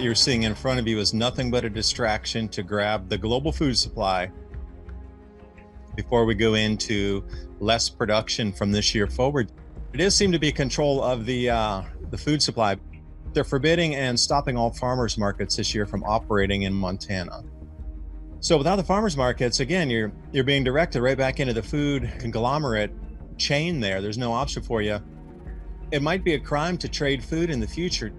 you're seeing in front of you is nothing but a distraction to grab the global food supply before we go into less production from this year forward. It does seem to be control of the food supply. They're forbidding and stopping all farmers markets this year from operating in Montana. So without the farmers markets, again, you're being directed right back into the food conglomerate chain there. There's no option for you. It might be a crime to trade food in the future,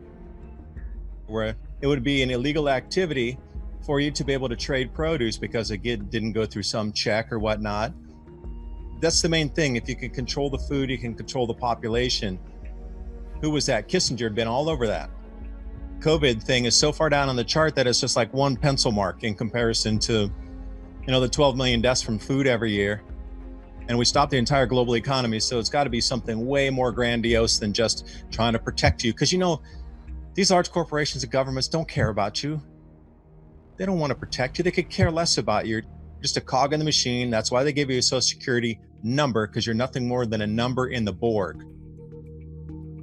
where it would be an illegal activity for you to be able to trade produce because it didn't go through some check or whatnot. That's the main thing. If you can control the food, you can control the population. Who was that? Kissinger had been all over that. COVID thing is so far down on the chart that it's just like one pencil mark in comparison to, the 12 million deaths from food every year. And we stopped the entire global economy. So it's got to be something way more grandiose than just trying to protect you. Because, these large corporations and governments don't care about you. They don't want to protect you. They could care less about you. You're just a cog in the machine. That's why they give you a Social Security number, because you're nothing more than a number in the Borg.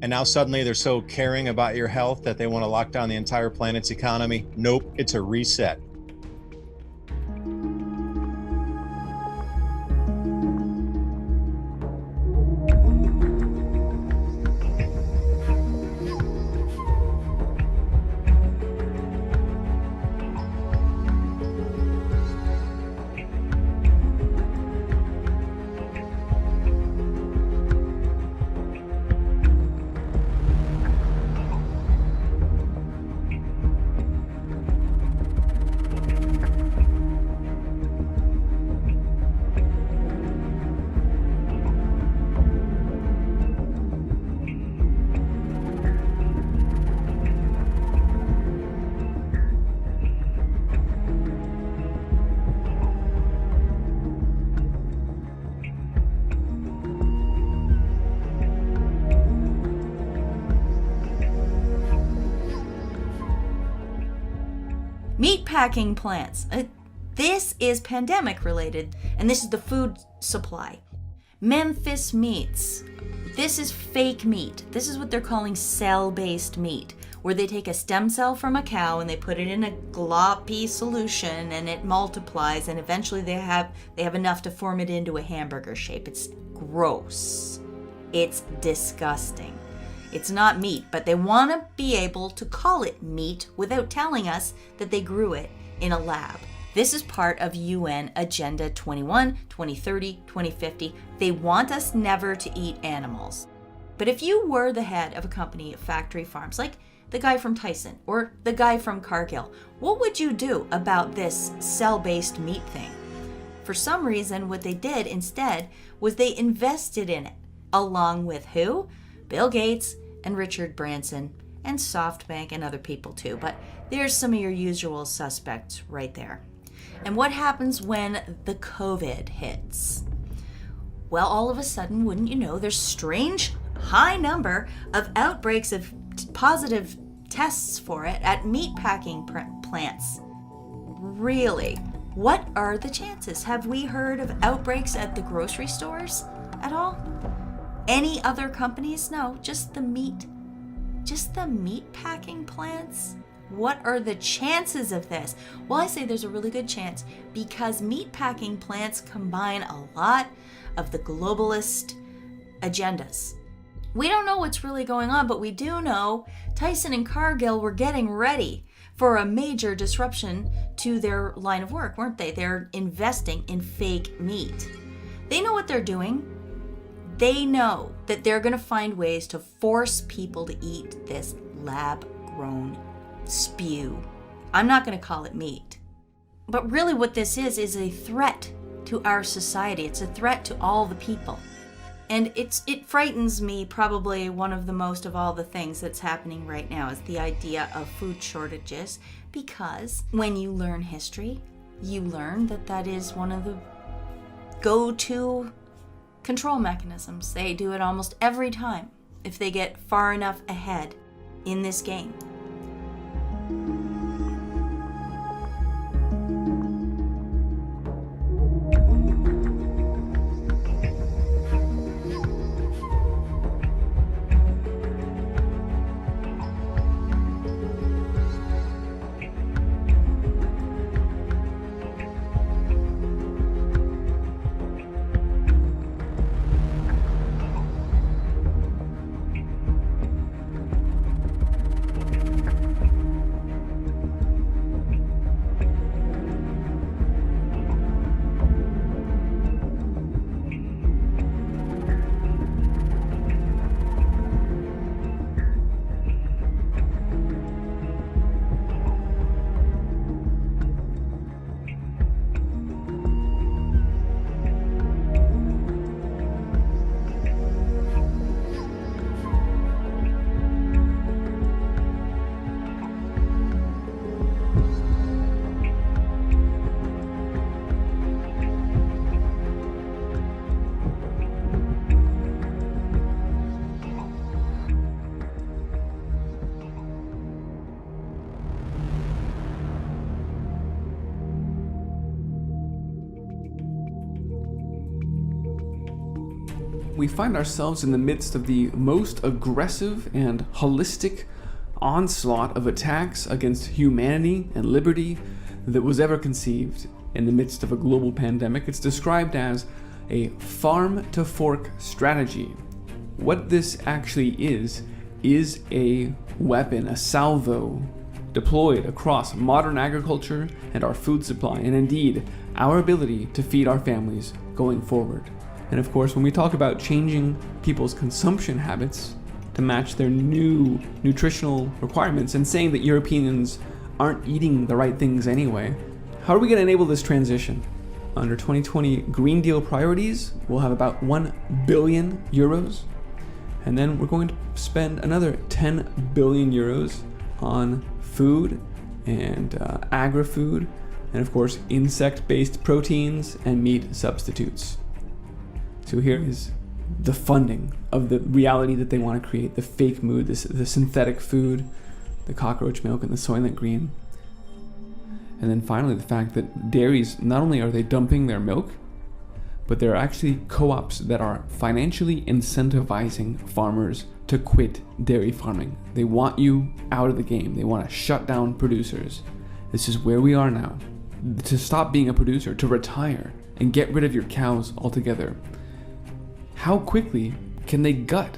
And now suddenly they're so caring about your health that they want to lock down the entire planet's economy. Nope, it's a reset. Meatpacking plants. This is pandemic related, and this is the food supply. Memphis meats. This is fake meat. This is what they're calling cell-based meat, where they take a stem cell from a cow and they put it in a gloppy solution and it multiplies, and eventually they have enough to form it into a hamburger shape. It's gross. It's disgusting. It's not meat, but they want to be able to call it meat without telling us that they grew it in a lab. This is part of UN Agenda 21, 2030, 2050. They want us never to eat animals. But if you were the head of a company of factory farms, like the guy from Tyson or the guy from Cargill, what would you do about this cell-based meat thing? For some reason, what they did instead was they invested in it, along with who? Bill Gates and Richard Branson and SoftBank and other people too. But there's some of your usual suspects right there. And what happens when the COVID hits? Well, all of a sudden, wouldn't you know, there's strange high number of outbreaks of positive tests for it at meatpacking plants. Really? What are the chances? Have we heard of outbreaks at the grocery stores at all? Any other companies? No, just the meat packing plants. What are the chances of this? Well, I say there's a really good chance because meat packing plants combine a lot of the globalist agendas. We don't know what's really going on, but we do know Tyson and Cargill were getting ready for a major disruption to their line of work, weren't they? They're investing in fake meat. They know what they're doing. They know that they're going to find ways to force people to eat this lab-grown spew. I'm not going to call it meat. But really what this is a threat to our society. It's a threat to all the people. And it frightens me. Probably one of the most of all the things that's happening right now is the idea of food shortages, because when you learn history, you learn that is one of the go-to control mechanisms. They do it almost every time if they get far enough ahead in this game. we find ourselves in the midst of the most aggressive and holistic onslaught of attacks against humanity and liberty that was ever conceived in the midst of a global pandemic. It's described as a farm-to-fork strategy. What this actually is a weapon, a salvo, deployed across modern agriculture and our food supply, and indeed, our ability to feed our families going forward. And of course, when we talk about changing people's consumption habits to match their new nutritional requirements and saying that Europeans aren't eating the right things anyway, how are we going to enable this transition? Under 2020 Green Deal priorities, we'll have about 1 billion euros, and then we're going to spend another 10 billion euros on food and agri-food, and of course insect-based proteins and meat substitutes. So here is the funding of the reality that they want to create, the fake mood, the synthetic food, the cockroach milk and the Soylent Green. And then finally, the fact that dairies, not only are they dumping their milk, but there are actually co-ops that are financially incentivizing farmers to quit dairy farming. They want you out of the game. They want to shut down producers. This is where we are now. To stop being a producer, to retire and get rid of your cows altogether. How quickly can they gut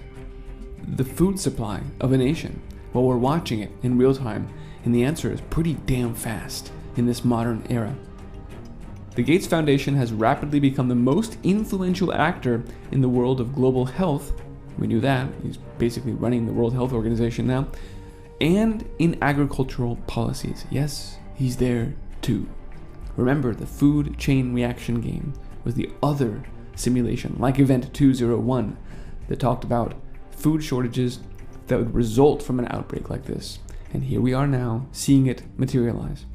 the food supply of a nation? Well, we're watching it in real time, and the answer is pretty damn fast in this modern era. The Gates Foundation has rapidly become the most influential actor in the world of global health. We knew that. He's basically running the World Health Organization now. And in agricultural policies. Yes, he's there too. Remember, the food chain reaction game was the other simulation, like Event 201, that talked about food shortages that would result from an outbreak like this. And here we are now, seeing it materialize.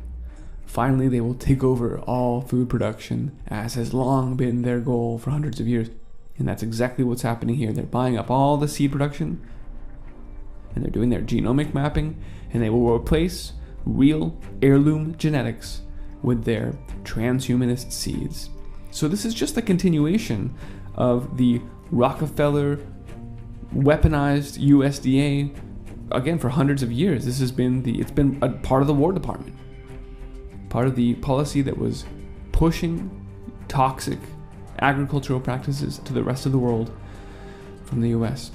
Finally, they will take over all food production, as has long been their goal for hundreds of years. And that's exactly what's happening here. They're buying up all the seed production, and they're doing their genomic mapping, and they will replace real heirloom genetics with their transhumanist seeds. So this is just a continuation of the Rockefeller weaponized USDA, again, for hundreds of years. It's been a part of the War Department. Part of the policy that was pushing toxic agricultural practices to the rest of the world from the US.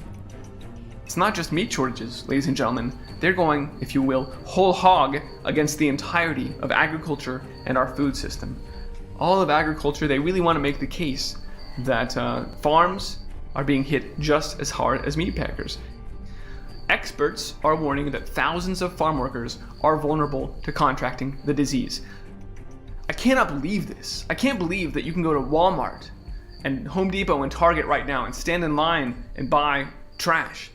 It's not just meat shortages, ladies and gentlemen. They're going, if you will, whole hog against the entirety of agriculture and our food system. All of agriculture, they really want to make the case that farms are being hit just as hard as meat packers. Experts are warning that thousands of farm workers are vulnerable to contracting the disease. I cannot believe this. I can't believe that you can go to Walmart and Home Depot and Target right now and stand in line and buy trash.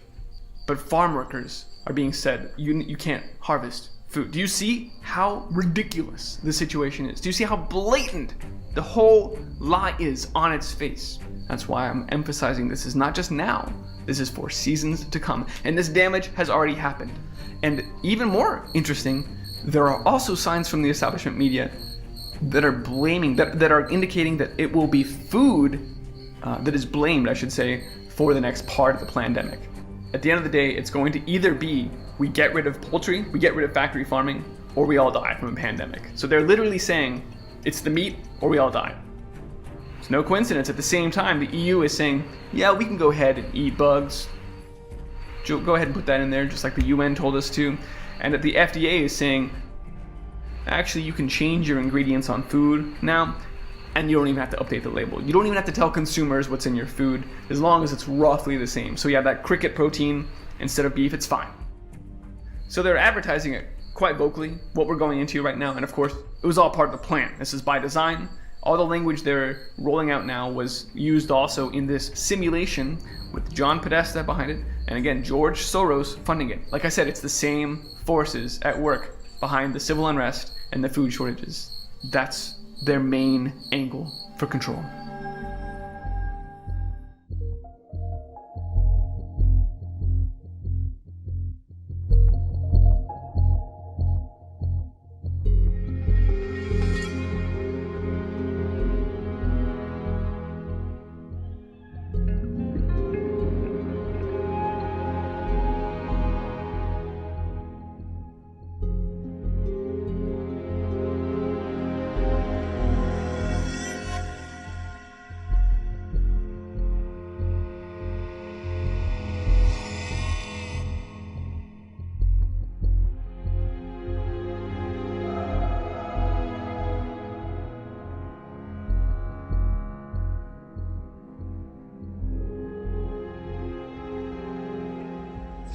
But farm workers are being said, you can't harvest food. Do you see how ridiculous the situation is? Do you see how blatant the whole lie is on its face? That's why I'm emphasizing this is not just now. This is for seasons to come. And this damage has already happened. And even more interesting, there are also signs from the establishment media that are blaming, that are indicating that it will be food that is blamed, I should say, for the next part of the pandemic. At the end of the day, it's going to either be we get rid of poultry, we get rid of factory farming, or we all die from a pandemic. So they're literally saying it's the meat or we all die. It's no coincidence. At the same time, the EU is saying, yeah, we can go ahead and eat bugs. Go ahead and put that in there, just like the UN told us to. And that the FDA is saying, actually, you can change your ingredients on food now, and you don't even have to update the label. You don't even have to tell consumers what's in your food, as long as it's roughly the same. So yeah, that cricket protein instead of beef, it's fine. So they're advertising it quite vocally, what we're going into right now, and of course, it was all part of the plan. This is by design. All the language they're rolling out now was used also in this simulation with John Podesta behind it, and again, George Soros funding it. Like I said, it's the same forces at work behind the civil unrest and the food shortages. That's their main angle for control.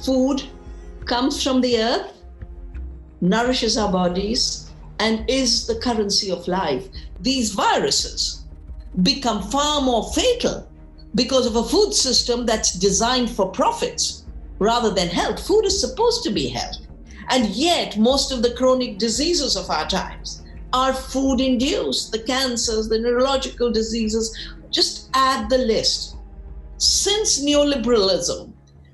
food comes from the earth, nourishes our bodies, and is the currency of life. These viruses become far more fatal because of a food system that's designed for profits rather than health. Food is supposed to be health. And yet, most of the chronic diseases of our times are food-induced. The cancers, the neurological diseases, just add the list. Since neoliberalism,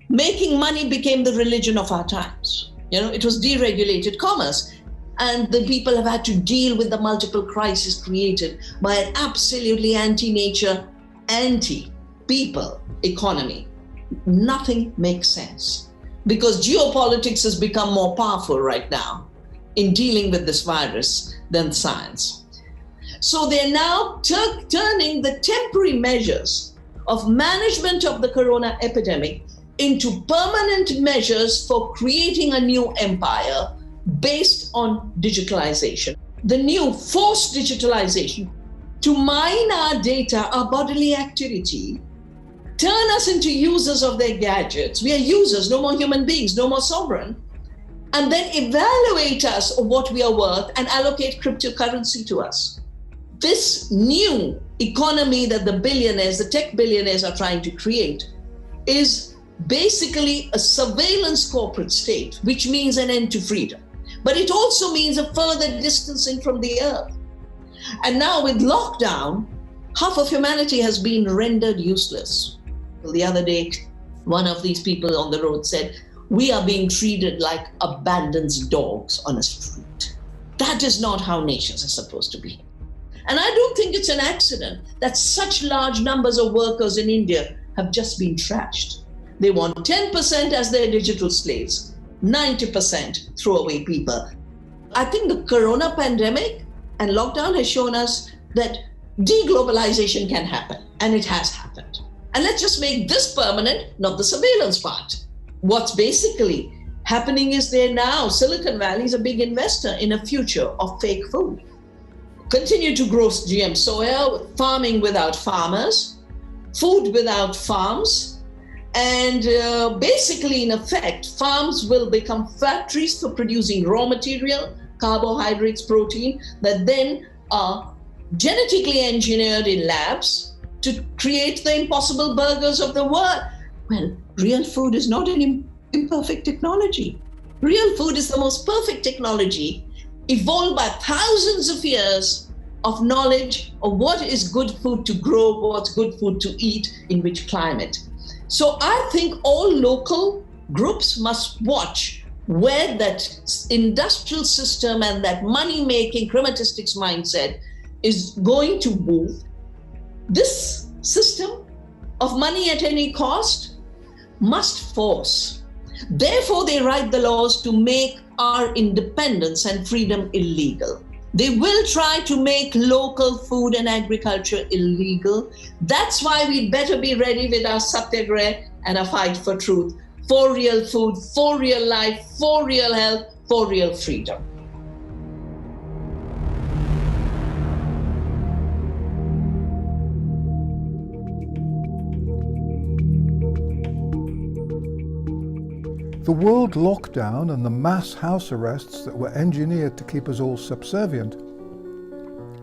making money became the religion of our times. It was deregulated commerce, and the people have had to deal with the multiple crises created by an absolutely anti-nature, anti-people economy. Nothing makes sense because geopolitics has become more powerful right now in dealing with this virus than science. So they're now turning the temporary measures of management of the corona epidemic into permanent measures for creating a new empire based on digitalization. The new forced digitalization to mine our data, our bodily activity, turn us into users of their gadgets. We are users, no more human beings, no more sovereign, and then evaluate us of what we are worth and allocate cryptocurrency to us. This new economy that the billionaires, the tech billionaires are trying to create is basically a surveillance corporate state, which means an end to freedom. But it also means a further distancing from the earth. And now with lockdown, half of humanity has been rendered useless. The other day, one of these people on the road said, "We are being treated like abandoned dogs on a street." That is not how nations are supposed to be. And I don't think it's an accident that such large numbers of workers in India have just been trashed. They want 10% as their digital slaves, 90% throwaway people. I think the corona pandemic and lockdown has shown us that deglobalization can happen, and it has happened. And let's just make this permanent, not the surveillance part. What's basically happening is Silicon Valley is a big investor in a future of fake food. Continue to grow GM soya, farming without farmers, food without farms, and basically, in effect, farms will become factories for producing raw material, carbohydrates, protein, that then are genetically engineered in labs to create the impossible burgers of the world. Well, real food is not an imperfect technology. Real food is the most perfect technology, evolved by thousands of years of knowledge of what is good food to grow, what's good food to eat, in which climate. So I think all local groups must watch where that industrial system and that money-making chromatistics mindset is going to move. This system of money at any cost must force. Therefore, they write the laws to make our independence and freedom illegal. They will try to make local food and agriculture illegal. That's why we'd better be ready with our satyagraha and a fight for truth, for real food, for real life, for real health, for real freedom. The world lockdown and the mass house arrests that were engineered to keep us all subservient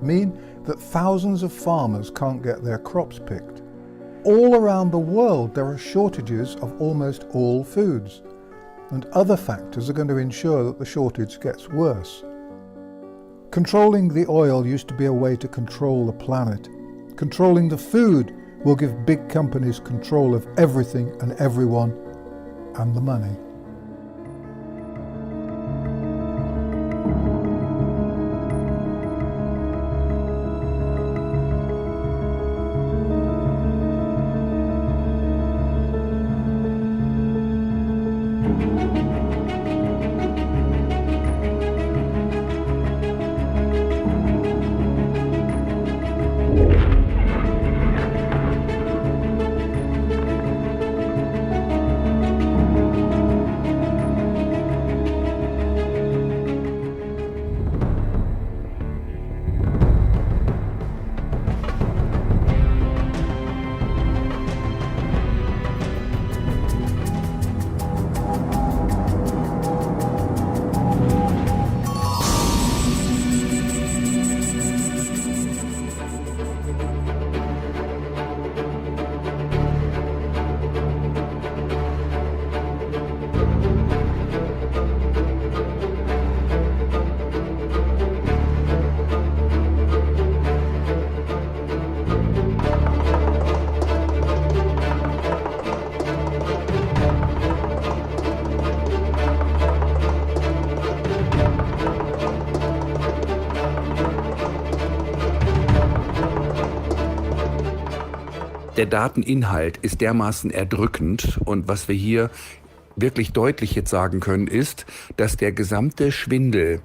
mean that thousands of farmers can't get their crops picked. All around the world there are shortages of almost all foods, and other factors are going to ensure that the shortage gets worse. Controlling the oil used to be a way to control the planet. Controlling the food will give big companies control of everything and everyone, and the money. Der Dateninhalt ist dermaßen erdrückend und was wir hier wirklich deutlich jetzt sagen können, ist, dass der gesamte Schwindel,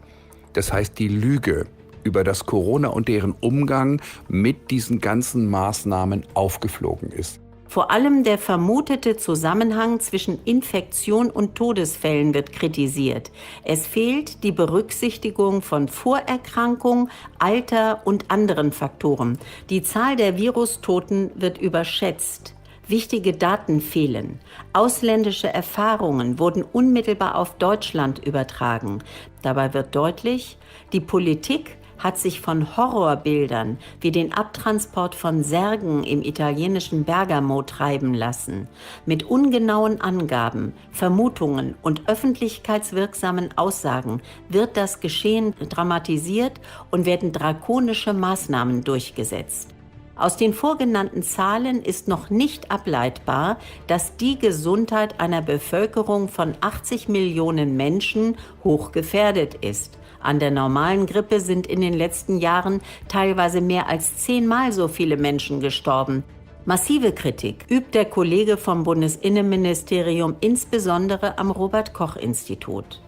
das heißt die Lüge über das Corona und deren Umgang mit diesen ganzen Maßnahmen aufgeflogen ist. Vor allem der vermutete Zusammenhang zwischen Infektion und Todesfällen wird kritisiert. Es fehlt die Berücksichtigung von Vorerkrankung, Alter und anderen Faktoren. Die Zahl der Virustoten wird überschätzt. Wichtige Daten fehlen. Ausländische Erfahrungen wurden unmittelbar auf Deutschland übertragen. Dabei wird deutlich, die Politik hat sich von Horrorbildern wie den Abtransport von Särgen im italienischen Bergamo treiben lassen. Mit ungenauen Angaben, Vermutungen und öffentlichkeitswirksamen Aussagen wird das Geschehen dramatisiert und werden drakonische Maßnahmen durchgesetzt. Aus den vorgenannten Zahlen ist noch nicht ableitbar, dass die Gesundheit einer Bevölkerung von 80 Millionen Menschen hochgefährdet ist. An der normalen Grippe sind in den letzten Jahren teilweise mehr als 10-mal so viele Menschen gestorben. Massive Kritik übt der Kollege vom Bundesinnenministerium insbesondere am Robert-Koch-Institut.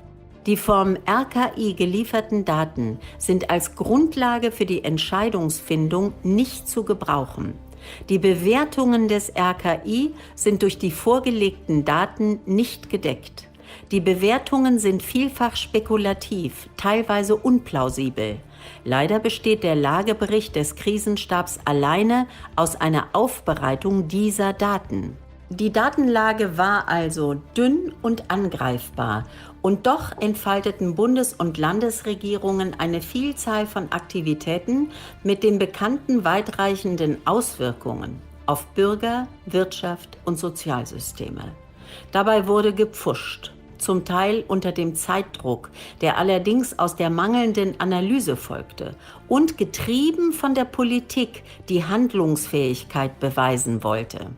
Die vom RKI gelieferten Daten sind als Grundlage für die Entscheidungsfindung nicht zu gebrauchen. Die Bewertungen des RKI sind durch die vorgelegten Daten nicht gedeckt. Die Bewertungen sind vielfach spekulativ, teilweise unplausibel. Leider besteht der Lagebericht des Krisenstabs alleine aus einer Aufbereitung dieser Daten. Die Datenlage war also dünn und angreifbar. Und doch entfalteten Bundes- und Landesregierungen eine Vielzahl von Aktivitäten mit den bekannten weitreichenden Auswirkungen auf Bürger, Wirtschaft und Sozialsysteme. Dabei wurde gepfuscht, zum Teil unter dem Zeitdruck, der allerdings aus der mangelnden Analyse folgte und getrieben von der Politik, die Handlungsfähigkeit beweisen wollte.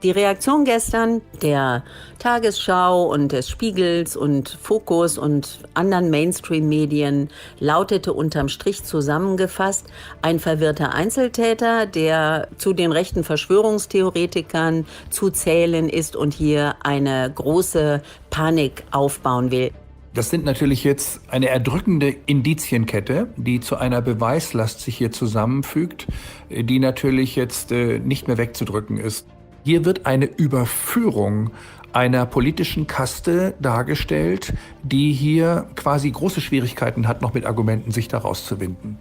Die Reaktion gestern der Tagesschau und des Spiegels und Fokus und anderen Mainstream-Medien lautete unterm Strich zusammengefasst: ein verwirrter Einzeltäter, der zu den rechten Verschwörungstheoretikern zu zählen ist und hier eine große Panik aufbauen will. Das sind natürlich jetzt eine erdrückende Indizienkette, die zu einer Beweislast sich hier zusammenfügt, die natürlich jetzt nicht mehr wegzudrücken ist. Hier wird eine Überführung einer politischen Kaste dargestellt, die hier quasi große Schwierigkeiten hat, noch mit Argumenten sich daraus zu winden.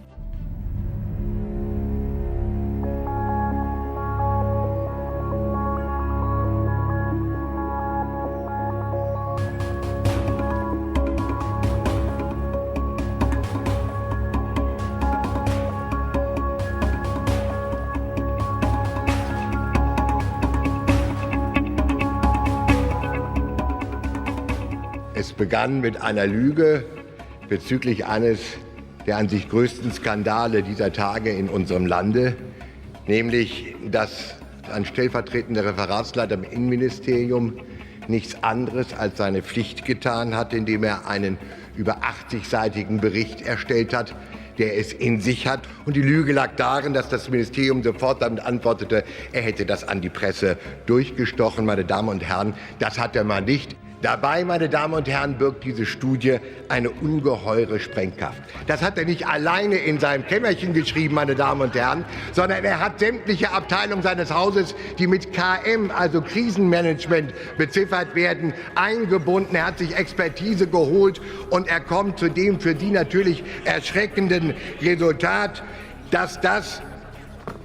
Es begann mit einer Lüge bezüglich eines der an sich größten Skandale dieser Tage in unserem Lande, nämlich dass ein stellvertretender Referatsleiter im Innenministerium nichts anderes als seine Pflicht getan hat, indem er einen über 80-seitigen Bericht erstellt hat, der es in sich hat. Und die Lüge lag darin, dass das Ministerium sofort damit antwortete, er hätte das an die Presse durchgestochen. Meine Damen und Herren, das hat er mal nicht. Dabei, meine Damen und Herren, birgt diese Studie eine ungeheure Sprengkraft. Das hat er nicht alleine in seinem Kämmerchen geschrieben, meine Damen und Herren, sondern er hat sämtliche Abteilungen seines Hauses, die mit KM, also Krisenmanagement, beziffert werden, eingebunden. Er hat sich Expertise geholt und er kommt zu dem für die natürlich erschreckenden Resultat, dass das,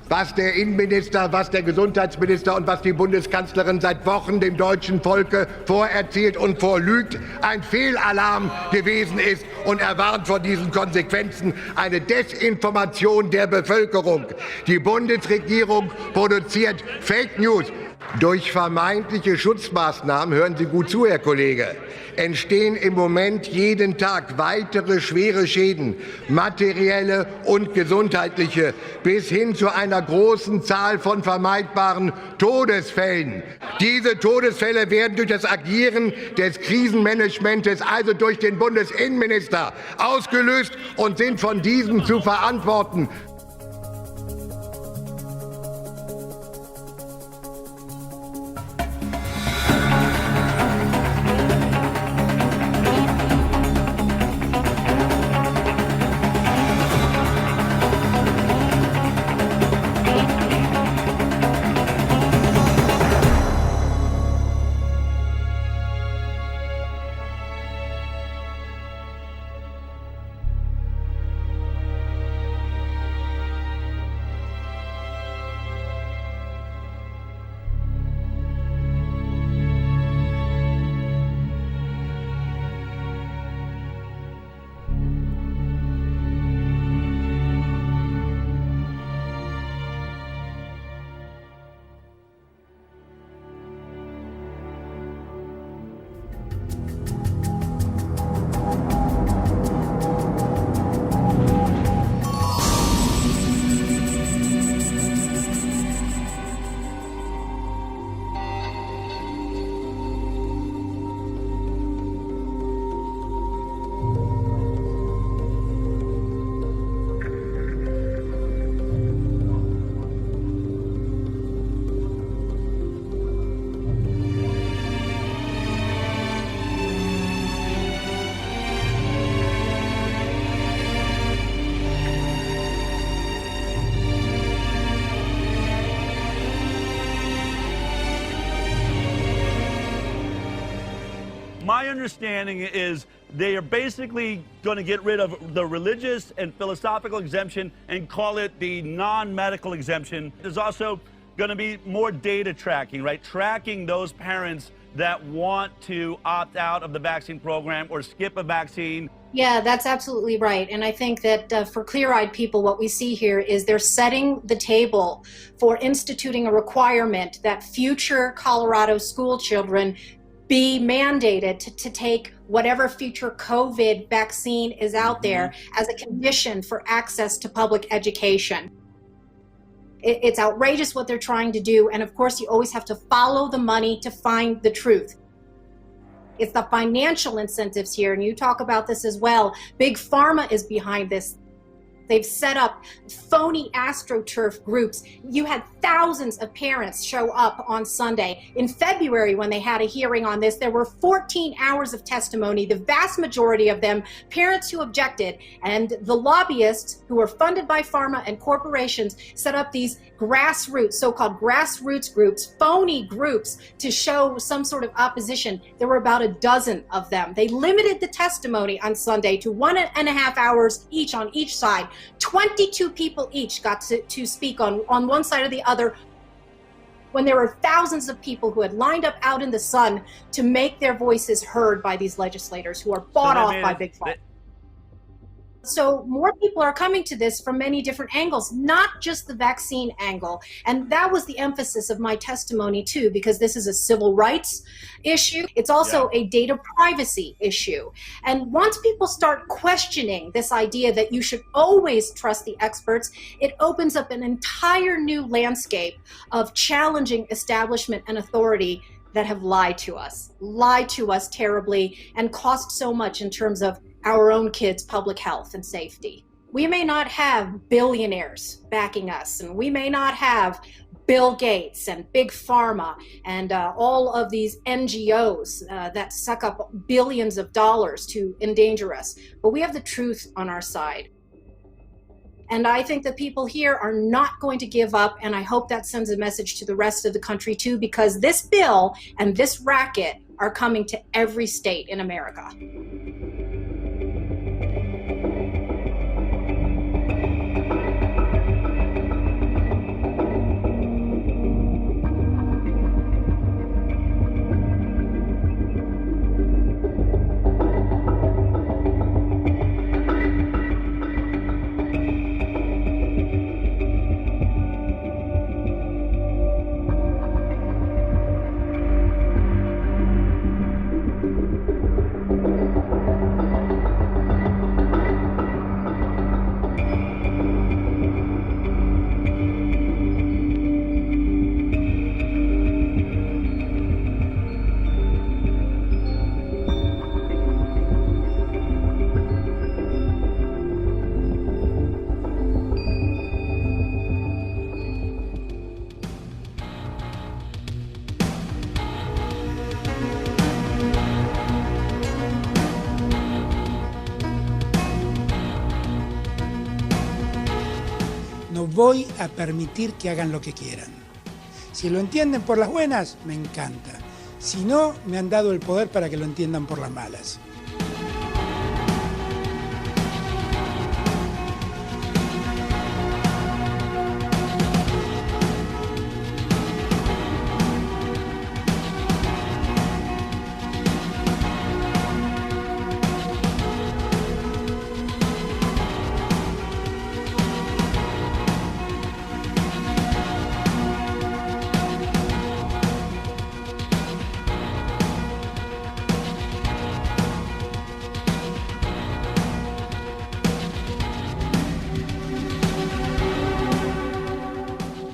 was der Innenminister, was der Gesundheitsminister und was die Bundeskanzlerin seit Wochen dem deutschen Volke vorerzählt und vorlügt, ein Fehlalarm gewesen ist. Und er warnt vor diesen Konsequenzen, eine Desinformation der Bevölkerung. Die Bundesregierung produziert Fake News. Durch vermeintliche Schutzmaßnahmen, hören Sie gut zu, Herr Kollege, entstehen im Moment jeden Tag weitere schwere Schäden, materielle und gesundheitliche, bis hin zu einer großen Zahl von vermeidbaren Todesfällen. Diese Todesfälle werden durch das Agieren des Krisenmanagements, also durch den Bundesinnenminister, ausgelöst und sind von diesem zu verantworten. my understanding is they are basically going to get rid of the religious and philosophical exemption and call it the non-medical exemption. There's also going to be more data tracking, right? Tracking those parents that want to opt out of the vaccine program or skip a vaccine. Yeah, that's absolutely right. And I think that for clear-eyed people, what we see here is they're setting the table for instituting a requirement that future Colorado school children be mandated to take whatever future COVID vaccine is out there as a condition for access to public education. It's outrageous what they're trying to do. And of course, you always have to follow the money to find the truth. It's the financial incentives here, and you talk about this as well. Big Pharma is behind this. They've set up phony AstroTurf groups. You had thousands of parents show up on Sunday. In February, when they had a hearing on this, there were 14 hours of testimony, the vast majority of them parents who objected. And the lobbyists, who are funded by pharma and corporations, set up these grassroots, so-called grassroots groups, phony groups, to show some sort of opposition. There were about a dozen of them. They limited the testimony on Sunday to 1.5 hours each on each side. 22 people each got to speak on one side or the other, when there were thousands of people who had lined up out in the sun to make their voices heard by these legislators who are bought off by Big Pharma. So more people are coming to this from many different angles, not just the vaccine angle. And that was the emphasis of my testimony too, because this is a civil rights issue. It's also a data privacy issue. And once people start questioning this idea that you should always trust the experts, it opens up an entire new landscape of challenging establishment and authority that have lied to us terribly, and cost so much in terms of our own kids' public health and safety. We may not have billionaires backing us, and we may not have Bill Gates and Big Pharma and all of these NGOs that suck up billions of dollars to endanger us, but we have the truth on our side. And I think the people here are not going to give up, and I hope that sends a message to the rest of the country too, because this bill and this racket are coming to every state in America. No voy a permitir que hagan lo que quieran. Si lo entienden por las buenas, me encanta. Si no, me han dado el poder para que lo entiendan por las malas.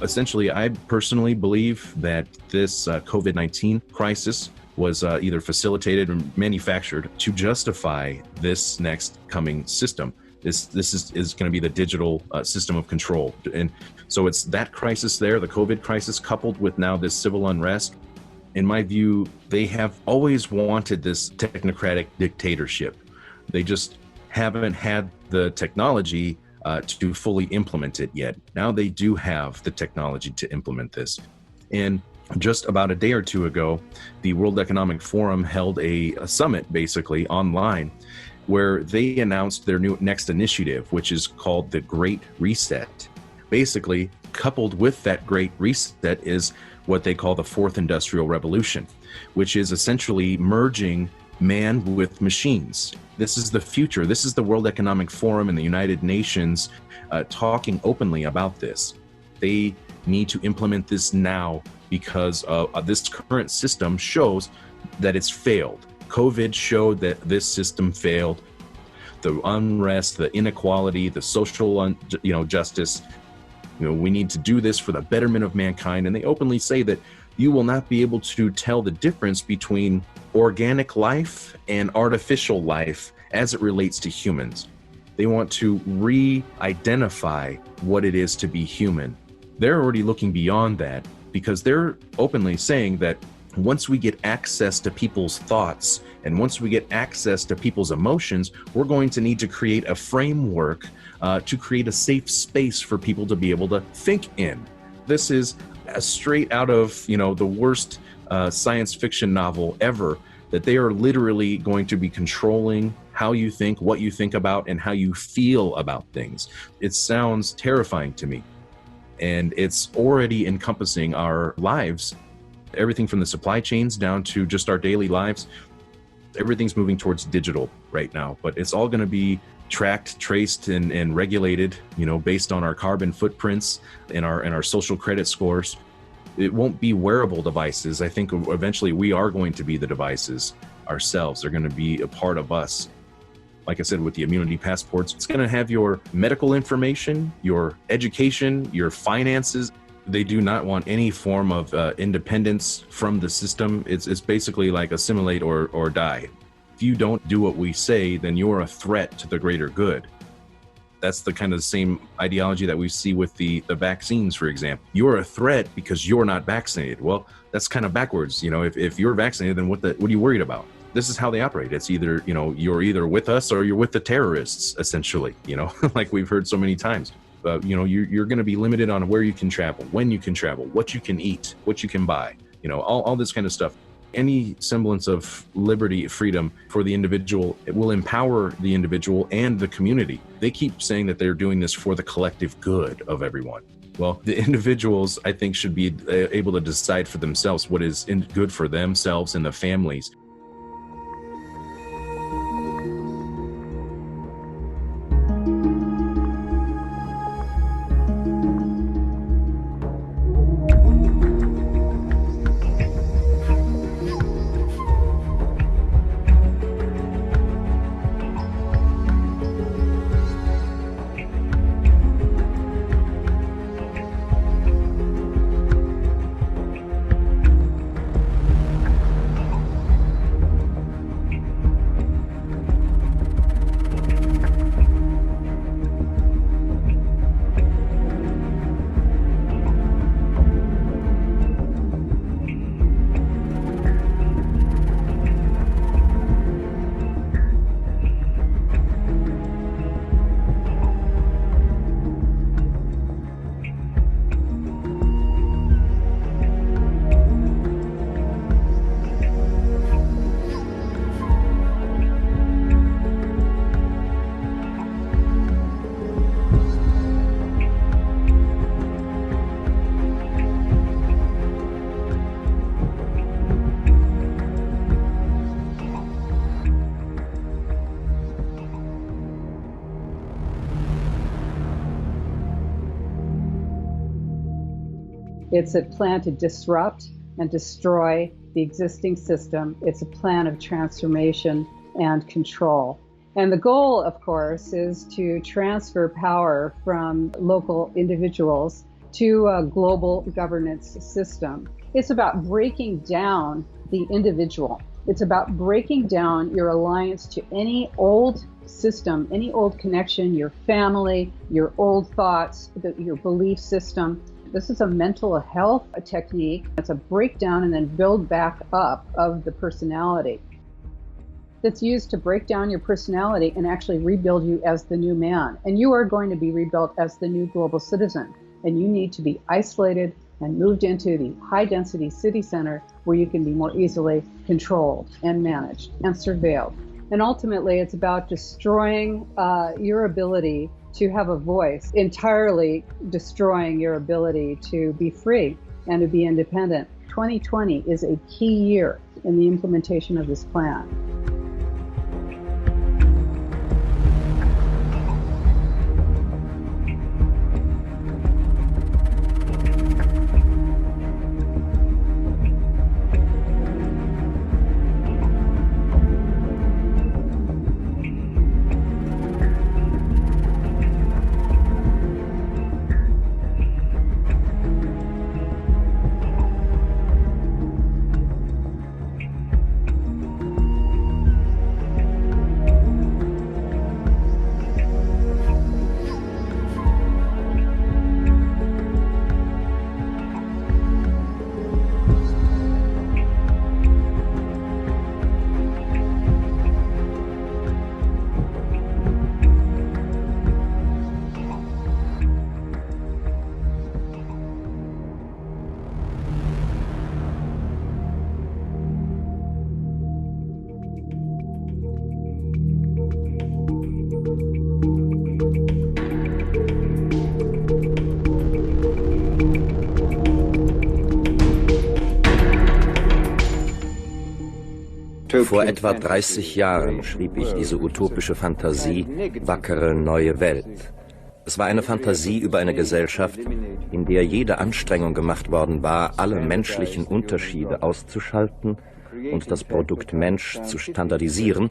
Essentially, I personally believe that this COVID-19 crisis was either facilitated or manufactured to justify this next coming system. This is going to be the digital system of control. And so it's that crisis there, the COVID crisis, coupled with now this civil unrest. In my view, they have always wanted this technocratic dictatorship. They just haven't had the technology to fully implement it yet. Now they do have the technology to implement this. And Just about a day or two ago, the World Economic Forum held a summit, basically online, where they announced their next initiative, which is called the Great Reset. Basically, coupled with that Great Reset is what they call the Fourth Industrial Revolution, which is essentially merging man with machines. This is the future. This is the World Economic Forum and the United Nations talking openly about this. They need to implement this now because this current system shows that it's failed. COVID showed that this system failed. The unrest, the inequality, the social justice. We need to do this for the betterment of mankind. And they openly say that you will not be able to tell the difference between organic life and artificial life as it relates to humans. They want to re-identify what it is to be human. They're already looking beyond that because they're openly saying that once we get access to people's thoughts and once we get access to people's emotions, we're going to need to create a framework to create a safe space for people to be able to think in. This is straight out of, the worst science fiction novel ever, that they are literally going to be controlling how you think, what you think about, and how you feel about things. It sounds terrifying to me. And it's already encompassing our lives, everything from the supply chains down to just our daily lives. Everything's moving towards digital right now, but it's all going to be tracked, traced, and regulated, based on our carbon footprints and our social credit scores. It won't be wearable devices. I think eventually we are going to be the devices ourselves. They're going to be a part of us. Like I said, with the immunity passports, it's going to have your medical information, your education, your finances. They do not want any form of independence from the system. It's basically like assimilate or die. If you don't do what we say, then you're a threat to the greater good. That's the kind of the same ideology that we see with the vaccines, for example. You're a threat because you're not vaccinated. Well, that's kind of backwards. If you're vaccinated, then what are you worried about? This is how they operate. It's either, you're either with us or you're with the terrorists, essentially, like we've heard so many times. You're going to be limited on where you can travel, when you can travel, what you can eat, what you can buy, all this kind of stuff. Any semblance of liberty, freedom for the individual, it will empower the individual and the community. They keep saying that they're doing this for the collective good of everyone. Well, the individuals, I think, should be able to decide for themselves what is good for themselves and the families. It's a plan to disrupt and destroy the existing system. It's a plan of transformation and control. And the goal, of course, is to transfer power from local individuals to a global governance system. It's about breaking down the individual. It's about breaking down your alliance to any old system, any old connection, your family, your old thoughts, your belief system. This is a mental health technique. It's a breakdown and then build back up of the personality. That's used to break down your personality and actually rebuild you as the new man. And you are going to be rebuilt as the new global citizen. And you need to be isolated, and moved into the high-density city center where you can be more easily controlled and managed and surveilled. And ultimately, it's about destroying your ability to have a voice, entirely destroying your ability to be free and to be independent. 2020 is a key year in the implementation of this plan. Vor etwa 30 Jahren schrieb ich diese utopische Fantasie Wackere neue Welt. Es war eine Fantasie über eine Gesellschaft, in der jede Anstrengung gemacht worden war, alle menschlichen Unterschiede auszuschalten und das Produkt Mensch zu standardisieren,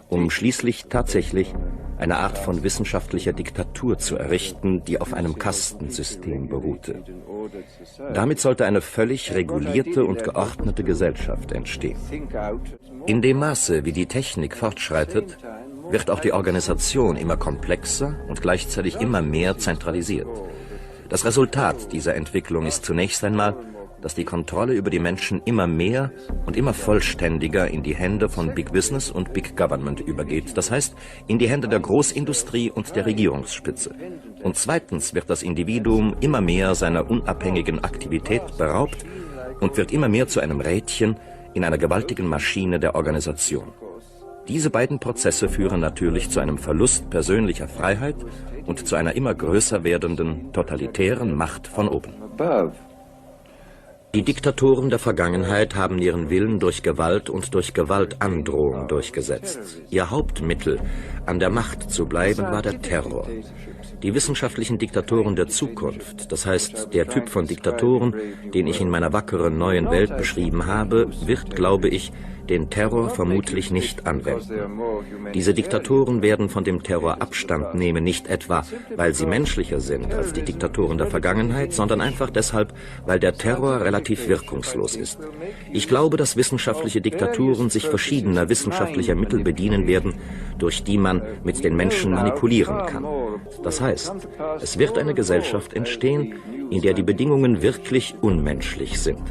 um schließlich tatsächlich eine Art von wissenschaftlicher Diktatur zu errichten, die auf einem Kastensystem beruhte. Damit sollte eine völlig regulierte und geordnete Gesellschaft entstehen. In dem Maße, wie die Technik fortschreitet, wird auch die Organisation immer komplexer und gleichzeitig immer mehr zentralisiert. Das Resultat dieser Entwicklung ist zunächst einmal, dass die Kontrolle über die Menschen immer mehr und immer vollständiger in die Hände von Big Business und Big Government übergeht. Das heißt, in die Hände der Großindustrie und der Regierungsspitze. Und zweitens wird das Individuum immer mehr seiner unabhängigen Aktivität beraubt und wird immer mehr zu einem Rädchen in einer gewaltigen Maschine der Organisation. Diese beiden Prozesse führen natürlich zu einem Verlust persönlicher Freiheit und zu einer immer größer werdenden totalitären Macht von oben. Die Diktatoren der Vergangenheit haben ihren Willen durch Gewalt und durch Gewaltandrohung durchgesetzt. Ihr Hauptmittel, an der Macht zu bleiben, war der Terror. Die wissenschaftlichen Diktatoren der Zukunft, das heißt der Typ von Diktatoren, den ich in meiner wackeren neuen Welt beschrieben habe, wird, glaube ich, den Terror vermutlich nicht anwenden. Diese Diktatoren werden von dem Terror Abstand nehmen, nicht etwa, weil sie menschlicher sind als die Diktatoren der Vergangenheit, sondern einfach deshalb, weil der Terror relativ wirkungslos ist. Ich glaube, dass wissenschaftliche Diktaturen sich verschiedener wissenschaftlicher Mittel bedienen werden, durch die man mit den Menschen manipulieren kann. Das heißt, es wird eine Gesellschaft entstehen, in der die Bedingungen wirklich unmenschlich sind,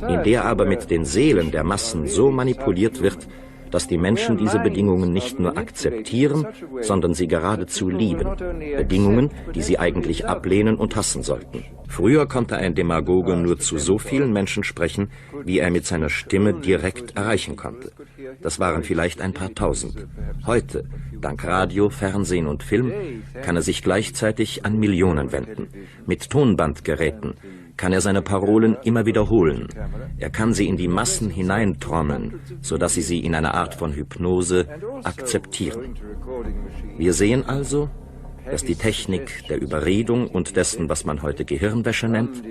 in der aber mit den Seelen der Massen so manipuliert wird, dass die Menschen diese Bedingungen nicht nur akzeptieren, sondern sie geradezu lieben. Bedingungen, die sie eigentlich ablehnen und hassen sollten. Früher konnte ein Demagoge nur zu so vielen Menschen sprechen, wie er mit seiner Stimme direkt erreichen konnte. Das waren vielleicht ein paar Tausend. Heute, dank Radio, Fernsehen und Film, kann er sich gleichzeitig an Millionen wenden. Mit Tonbandgeräten kann er seine Parolen immer wiederholen. Er kann sie in die Massen hineintrommeln, sodass sie in einer Art von Hypnose akzeptieren. Wir sehen also, dass die Technik der Überredung und dessen, was man heute Gehirnwäsche nennt,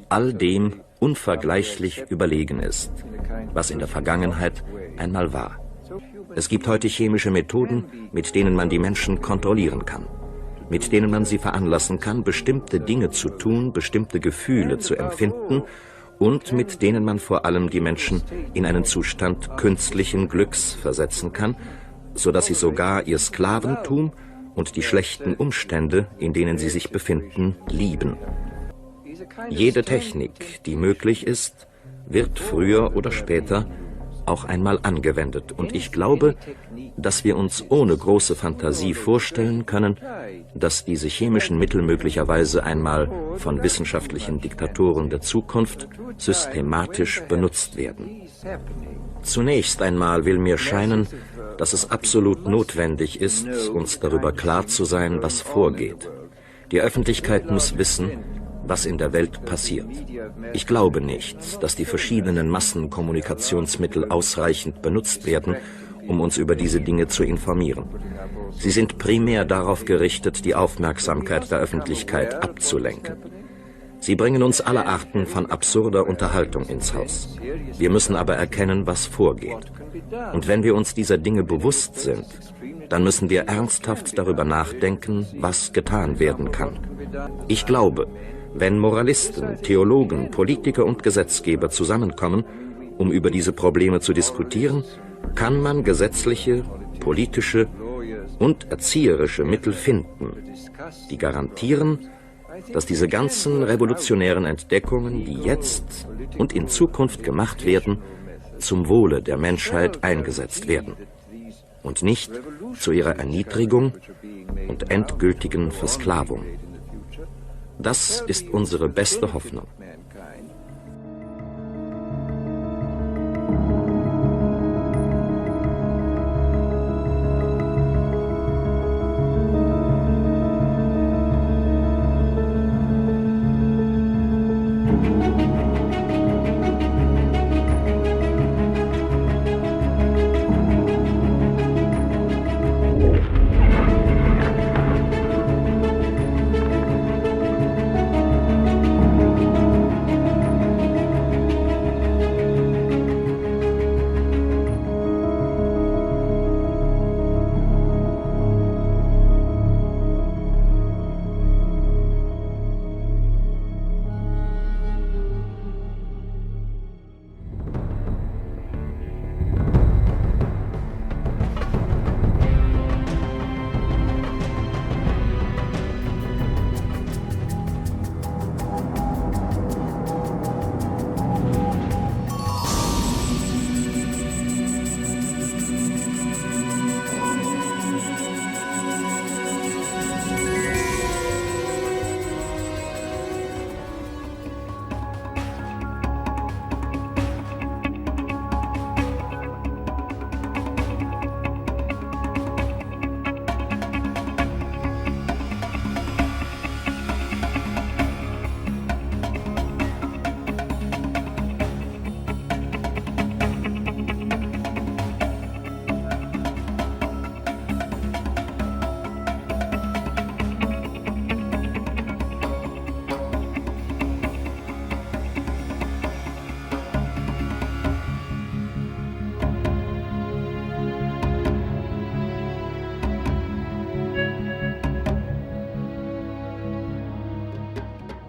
all dem unvergleichlich überlegen ist, was in der Vergangenheit einmal war. Es gibt heute chemische Methoden, mit denen man die Menschen kontrollieren kann, mit denen man sie veranlassen kann, bestimmte Dinge zu tun, bestimmte Gefühle zu empfinden und mit denen man vor allem die Menschen in einen Zustand künstlichen Glücks versetzen kann, sodass sie sogar ihr Sklaventum und die schlechten Umstände, in denen sie sich befinden, lieben. Jede Technik, die möglich ist, wird früher oder später auch einmal angewendet. Und ich glaube, dass wir uns ohne große Fantasie vorstellen können, dass diese chemischen Mittel möglicherweise einmal von wissenschaftlichen Diktatoren der Zukunft systematisch benutzt werden. Zunächst einmal will mir scheinen, dass es absolut notwendig ist, uns darüber klar zu sein, was vorgeht. Die Öffentlichkeit muss wissen, was in der Welt passiert. Ich glaube nicht, dass die verschiedenen Massenkommunikationsmittel ausreichend benutzt werden, um uns über diese Dinge zu informieren. Sie sind primär darauf gerichtet, die Aufmerksamkeit der Öffentlichkeit abzulenken. Sie bringen uns alle Arten von absurder Unterhaltung ins Haus. Wir müssen aber erkennen, was vorgeht. Und wenn wir uns dieser Dinge bewusst sind, dann müssen wir ernsthaft darüber nachdenken, was getan werden kann. Ich glaube, wenn Moralisten, Theologen, Politiker und Gesetzgeber zusammenkommen, um über diese Probleme zu diskutieren, kann man gesetzliche, politische und erzieherische Mittel finden, die garantieren, dass diese ganzen revolutionären Entdeckungen, die jetzt und in Zukunft gemacht werden, zum Wohle der Menschheit eingesetzt werden und nicht zu ihrer Erniedrigung und endgültigen Versklavung. Das ist unsere beste Hoffnung.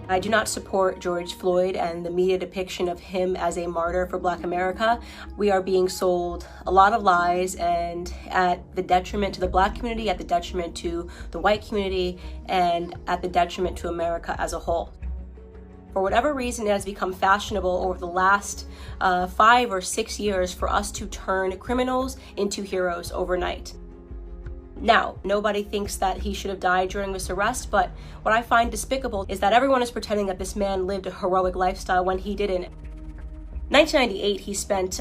I do not support George Floyd and the media depiction of him as a martyr for Black America. We are being sold a lot of lies, and at the detriment to the Black community, at the detriment to the white community, and at the detriment to America as a whole. For whatever reason, it has become fashionable over the last 5 or 6 years for us to turn criminals into heroes overnight. Now, nobody thinks that he should have died during this arrest, but what I find despicable is that everyone is pretending that this man lived a heroic lifestyle when he didn't. In 1998, he spent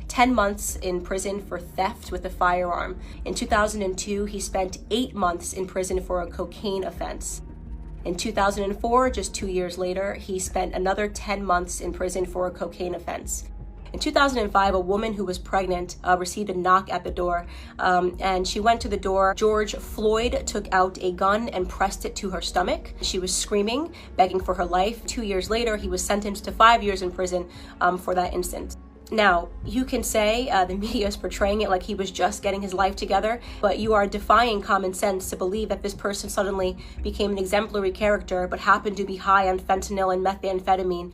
10 months in prison for theft with a firearm. In 2002, he spent 8 months in prison for a cocaine offense. In 2004, just 2 years later, he spent another 10 months in prison for a cocaine offense. In 2005, a woman who was pregnant received a knock at the door, and she went to the door. George Floyd took out a gun and pressed it to her stomach. She was screaming, begging for her life. 2 years later, he was sentenced to 5 years in prison for that incident. Now, you can say the media is portraying it like he was just getting his life together, but you are defying common sense to believe that this person suddenly became an exemplary character but happened to be high on fentanyl and methamphetamine.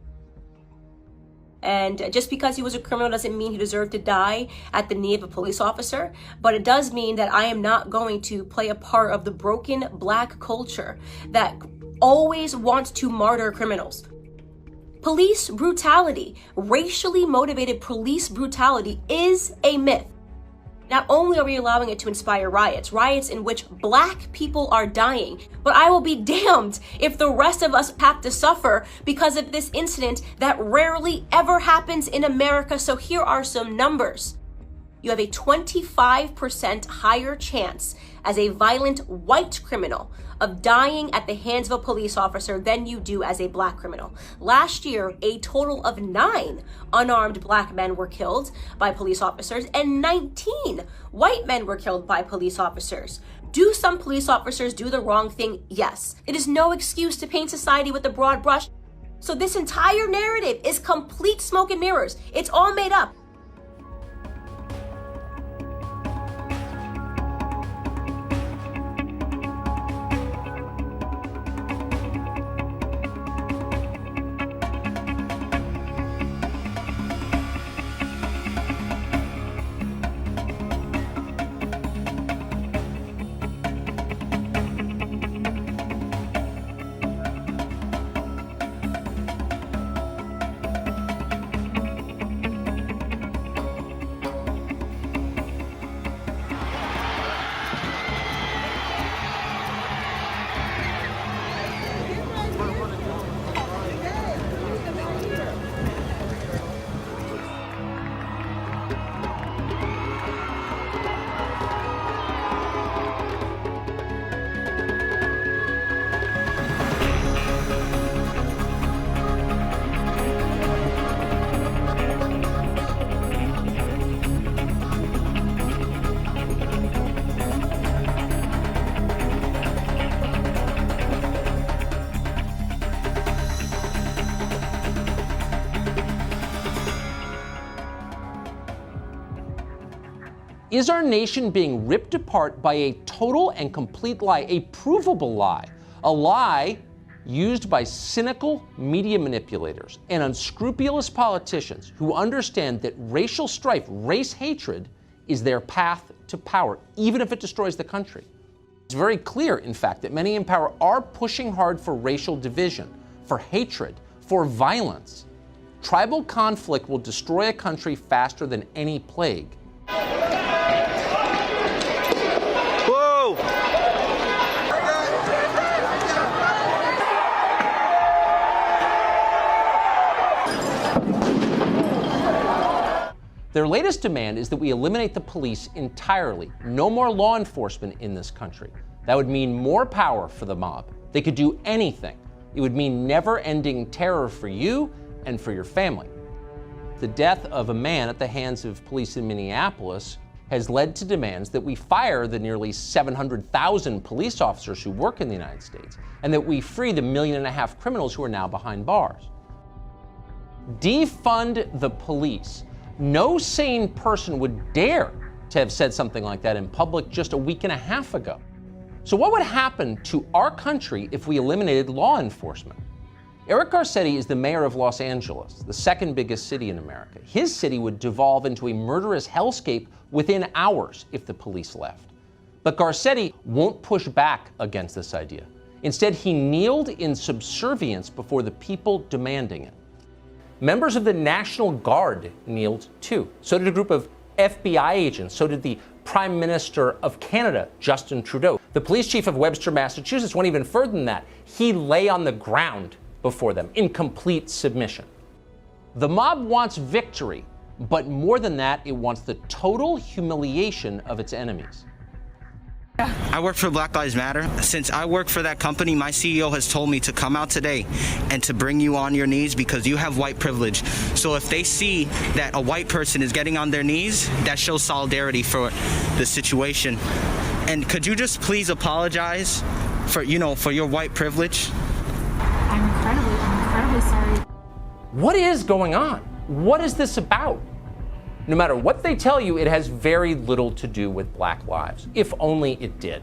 And just because he was a criminal doesn't mean he deserved to die at the knee of a police officer, but it does mean that I am not going to play a part of the broken Black culture that always wants to martyr criminals. Police brutality, racially motivated police brutality, is a myth. Not only are we allowing it to inspire riots in which Black people are dying, but I will be damned if the rest of us have to suffer because of this incident that rarely ever happens in America. So here are some numbers. You have a 25% higher chance as a violent white criminal of dying at the hands of a police officer than you do as a Black criminal. Last year, a total of 9 unarmed Black men were killed by police officers and 19 white men were killed by police officers. Do some police officers do the wrong thing? Yes. It is no excuse to paint society with a broad brush. So this entire narrative is complete smoke and mirrors. It's all made up. Is our nation being ripped apart by a total and complete lie, a provable lie, a lie used by cynical media manipulators and unscrupulous politicians who understand that racial strife, race hatred, is their path to power, even if it destroys the country? It's very clear, in fact, that many in power are pushing hard for racial division, for hatred, for violence. Tribal conflict will destroy a country faster than any plague. Whoa! Their latest demand is that we eliminate the police entirely. No more law enforcement in this country. That would mean more power for the mob. They could do anything. It would mean never-ending terror for you and for your family. The death of a man at the hands of police in Minneapolis has led to demands that we fire the nearly 700,000 police officers who work in the United States, and that we free the 1.5 million criminals who are now behind bars. Defund the police. No sane person would dare to have said something like that in public just a week and a half ago. So what would happen to our country if we eliminated law enforcement? Eric Garcetti is the mayor of Los Angeles, the second biggest city in America. His city would devolve into a murderous hellscape within hours if the police left. But Garcetti won't push back against this idea. Instead, he kneeled in subservience before the people demanding it. Members of the National Guard kneeled too. So did a group of FBI agents. So did the Prime Minister of Canada, Justin Trudeau. The police chief of Webster, Massachusetts went even further than that. He lay on the ground before them in complete submission. The mob wants victory, but more than that, it wants the total humiliation of its enemies. I work for Black Lives Matter. Since I work for that company, my CEO has told me to come out today and to bring you on your knees because you have white privilege. So if they see that a white person is getting on their knees, that shows solidarity for the situation. And could you just please apologize for your white privilege? I'm incredibly sorry. What is going on? What is this about? No matter what they tell you, it has very little to do with Black lives, if only it did.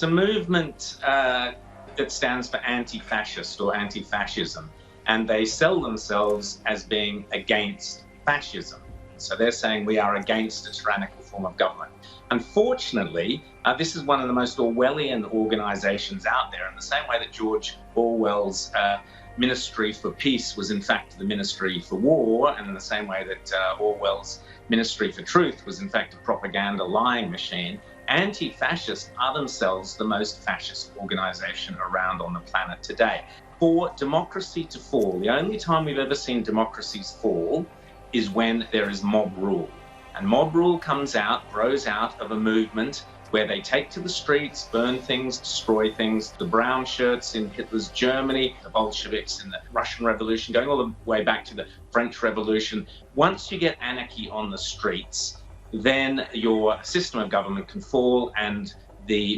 It's a movement that stands for anti-fascist or anti-fascism, and they sell themselves as being against fascism. So they're saying we are against a tyrannical form of government. Unfortunately, this is one of the most Orwellian organizations out there, in the same way that George Orwell's Ministry for Peace was in fact the Ministry for War, and in the same way that Orwell's Ministry for Truth was in fact a propaganda lying machine. Anti-fascists are themselves the most fascist organization around on the planet today. For democracy to fall, the only time we've ever seen democracies fall is when there is mob rule. And mob rule grows out of a movement where they take to the streets, burn things, destroy things. The brown shirts in Hitler's Germany, the Bolsheviks in the Russian Revolution, going all the way back to the French Revolution. Once you get anarchy on the streets, then your system of government can fall, and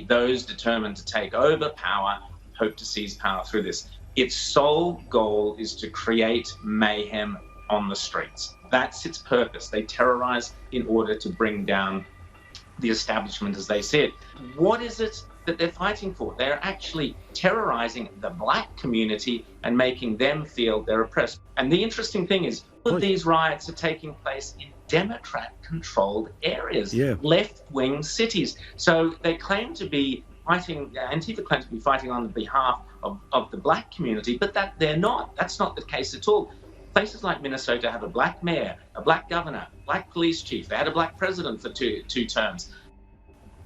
those determined to take over power hope to seize power through this. Its sole goal is to create mayhem on the streets. That's its purpose. They terrorize in order to bring down the establishment as they see it. What is it that they're fighting for? They're actually terrorizing the black community and making them feel they're oppressed. And the interesting thing is, all of these riots are taking place in Democrat-controlled areas, left-wing cities. So they claim to be fighting, Antifa claims to be fighting on behalf of the black community, but that they're not. That's not the case at all. Places like Minnesota have a black mayor, a black governor, black police chief. They had a black president for two terms.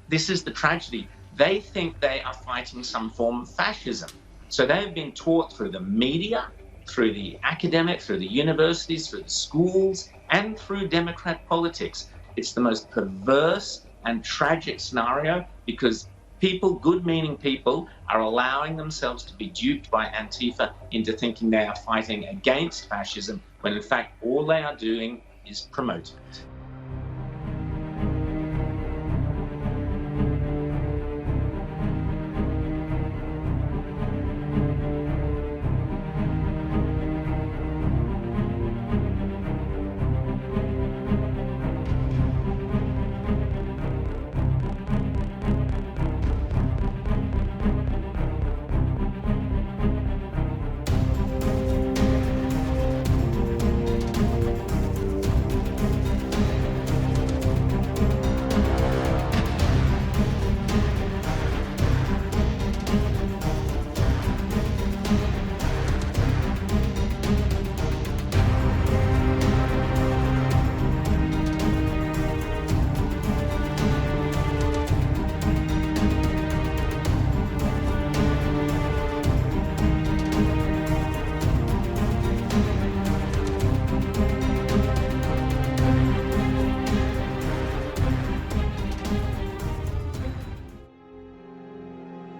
This is the tragedy. They think they are fighting some form of fascism. So they've been taught through the media, through the academic, through the universities, through the schools, and through Democrat politics. It's the most perverse and tragic scenario, because people, good-meaning people, are allowing themselves to be duped by Antifa into thinking they are fighting against fascism, when in fact all they are doing is promoting it.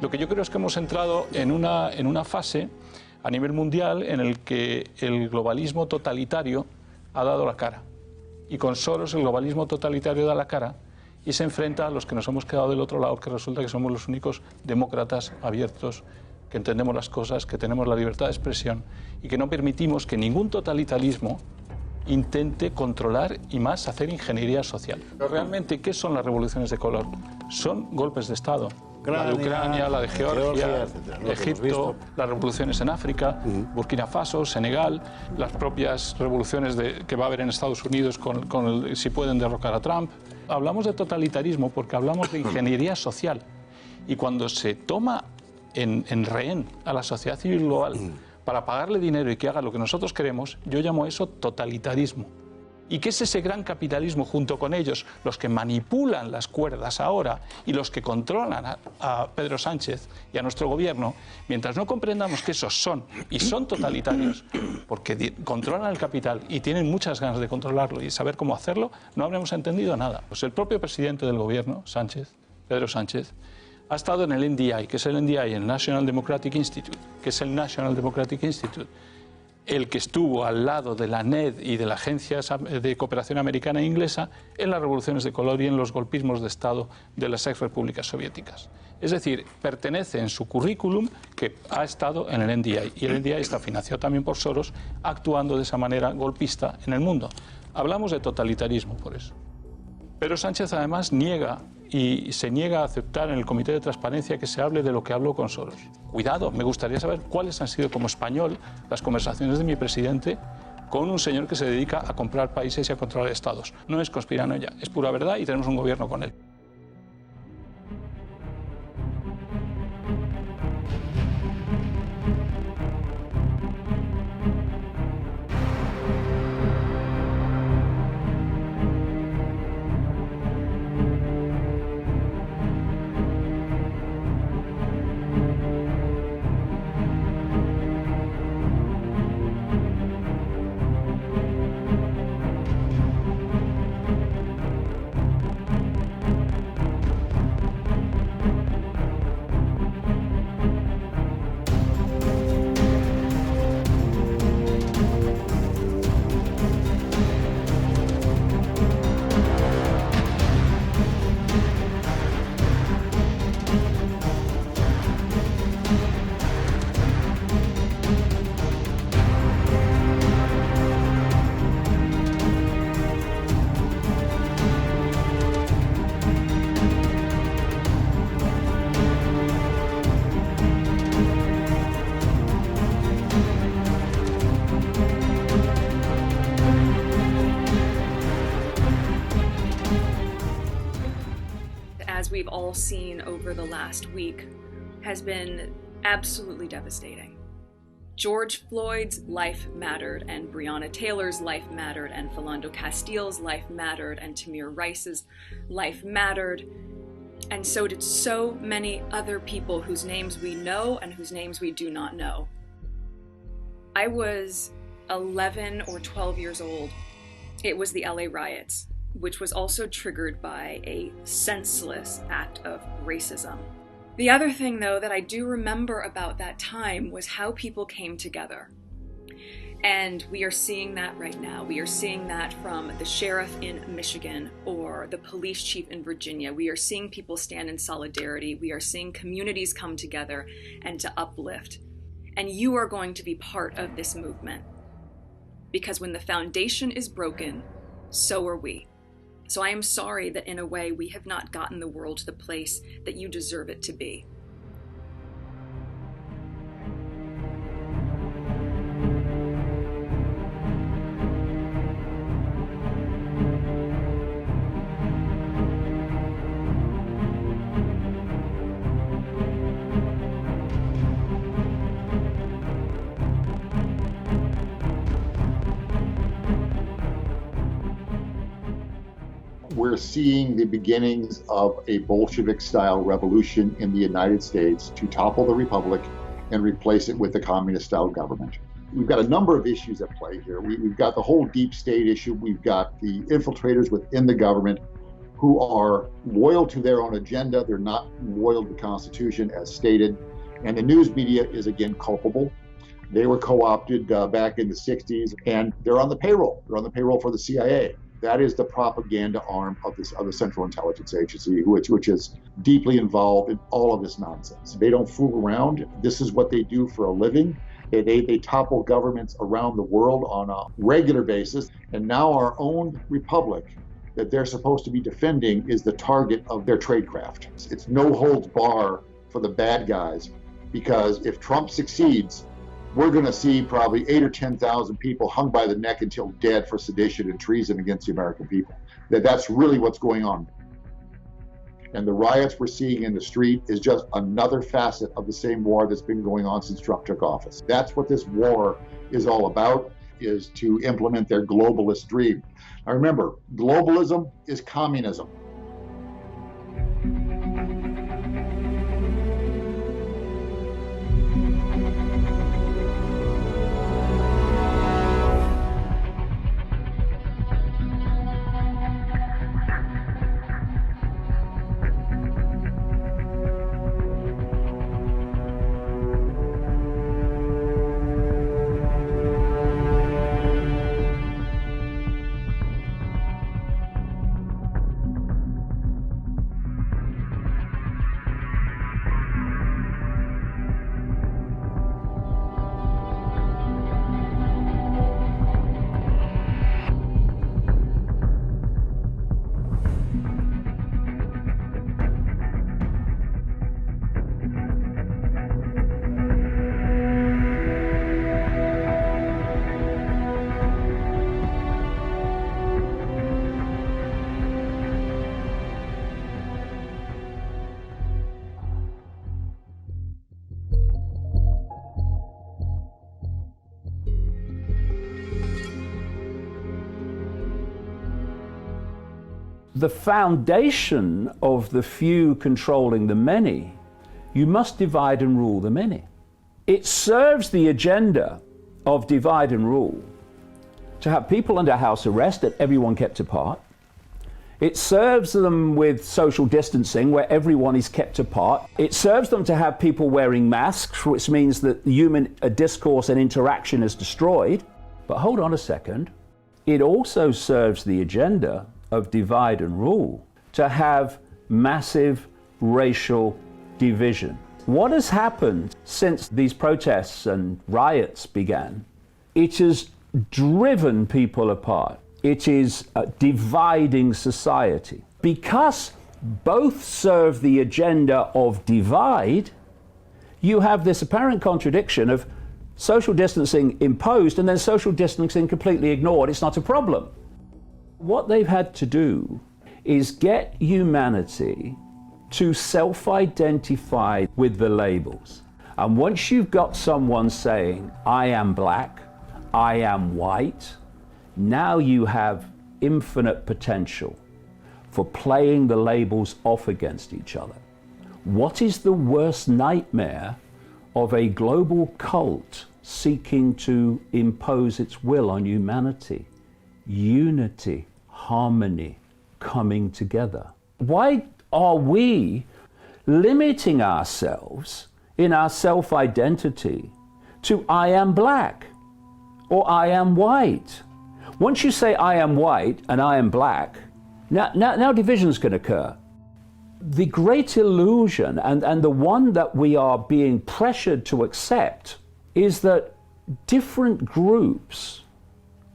Lo que yo creo es que hemos entrado en una fase a nivel mundial en el que el globalismo totalitario ha dado la cara. Y con Soros el globalismo totalitario da la cara y se enfrenta a los que nos hemos quedado del otro lado, que resulta que somos los únicos demócratas abiertos, que entendemos las cosas, que tenemos la libertad de expresión y que no permitimos que ningún totalitarismo intente controlar y más hacer ingeniería social. Pero realmente, ¿qué son las revoluciones de color? Son golpes de Estado. La de Ucrania, la de Georgia, Egipto, las revoluciones en África, Burkina Faso, Senegal, las propias revoluciones que va a haber en Estados Unidos si pueden derrocar a Trump. Hablamos de totalitarismo porque hablamos de ingeniería social. Y cuando se toma en rehén a la sociedad civil global para pagarle dinero y que haga lo que nosotros queremos, yo llamo eso totalitarismo. ¿Y qué es ese gran capitalismo junto con ellos, los que manipulan las cuerdas ahora y los que controlan a Pedro Sánchez y a nuestro gobierno? Mientras no comprendamos que esos son totalitarios, porque controlan el capital y tienen muchas ganas de controlarlo y saber cómo hacerlo, no habremos entendido nada. Pues el propio presidente del gobierno, Pedro Sánchez, ha estado en el NDI, que es el NDI, el National Democratic Institute, que es el National Democratic Institute, el que estuvo al lado de la NED y de la Agencia de Cooperación Americana e Inglesa en las revoluciones de color y en los golpismos de Estado de las ex-repúblicas soviéticas. Es decir, pertenece en su currículum que ha estado en el NDI, y el NDI está financiado también por Soros, actuando de esa manera golpista en el mundo. Hablamos de totalitarismo por eso. Pero Sánchez además niega y se niega a aceptar en el Comité de Transparencia que se hable de lo que habló con Soros. Cuidado, me gustaría saber cuáles han sido como español las conversaciones de mi presidente con un señor que se dedica a comprar países y a controlar estados. No es conspiranoia, es pura verdad y tenemos un gobierno con él. As we've all seen over the last week, has been absolutely devastating. George Floyd's life mattered, and Breonna Taylor's life mattered, and Philando Castile's life mattered, and Tamir Rice's life mattered, and so did so many other people whose names we know and whose names we do not know. I was 11 or 12 years old. It was the LA riots, which was also triggered by a senseless act of racism. The other thing, though, that I do remember about that time was how people came together. And we are seeing that right now. We are seeing that from the sheriff in Michigan or the police chief in Virginia. We are seeing people stand in solidarity. We are seeing communities come together and to uplift. And you are going to be part of this movement. Because when the foundation is broken, so are we. So I am sorry that in a way we have not gotten the world to the place that you deserve it to be. We're seeing the beginnings of a Bolshevik-style revolution in the United States to topple the republic and replace it with a communist-style government. We've got a number of issues at play here. We've got the whole deep state issue. We've got the infiltrators within the government who are loyal to their own agenda. They're not loyal to the Constitution as stated. And the news media is again culpable. They were co-opted back in the 60s, and they're on the payroll. They're on the payroll for the CIA. That is the propaganda arm of the Central Intelligence Agency, which is deeply involved in all of this nonsense. They don't fool around. This is what they do for a living. They topple governments around the world on a regular basis. And now our own republic that they're supposed to be defending is the target of their tradecraft. It's no holds bar for the bad guys, because if Trump succeeds, we're going to see probably 8,000 or 10,000 people hung by the neck until dead for sedition and treason against the American people. That's really what's going on. And the riots we're seeing in the street is just another facet of the same war that's been going on since Trump took office. That's what this war is all about, is to implement their globalist dream. Now remember, globalism is communism. the foundation of the few controlling the many, you must divide and rule the many. It serves the agenda of divide and rule to have people under house arrest and everyone kept apart. It serves them with social distancing where everyone is kept apart. It serves them to have people wearing masks, which means that human discourse and interaction is destroyed. But hold on a second. It also serves the agenda of divide and rule to have massive racial division. What has happened since these protests and riots began? It has driven people apart. It is dividing society. Because both serve the agenda of divide, you have this apparent contradiction of social distancing imposed and then social distancing completely ignored. It's not a problem. What they've had to do is get humanity to self-identify with the labels. And once you've got someone saying, I am black, I am white, now you have infinite potential for playing the labels off against each other. What is the worst nightmare of a global cult seeking to impose its will on humanity? Unity, harmony, coming together. Why are we limiting ourselves in our self-identity to I am black or I am white? Once you say I am white and I am black, now divisions can occur. The great illusion and the one that we are being pressured to accept is that different groups,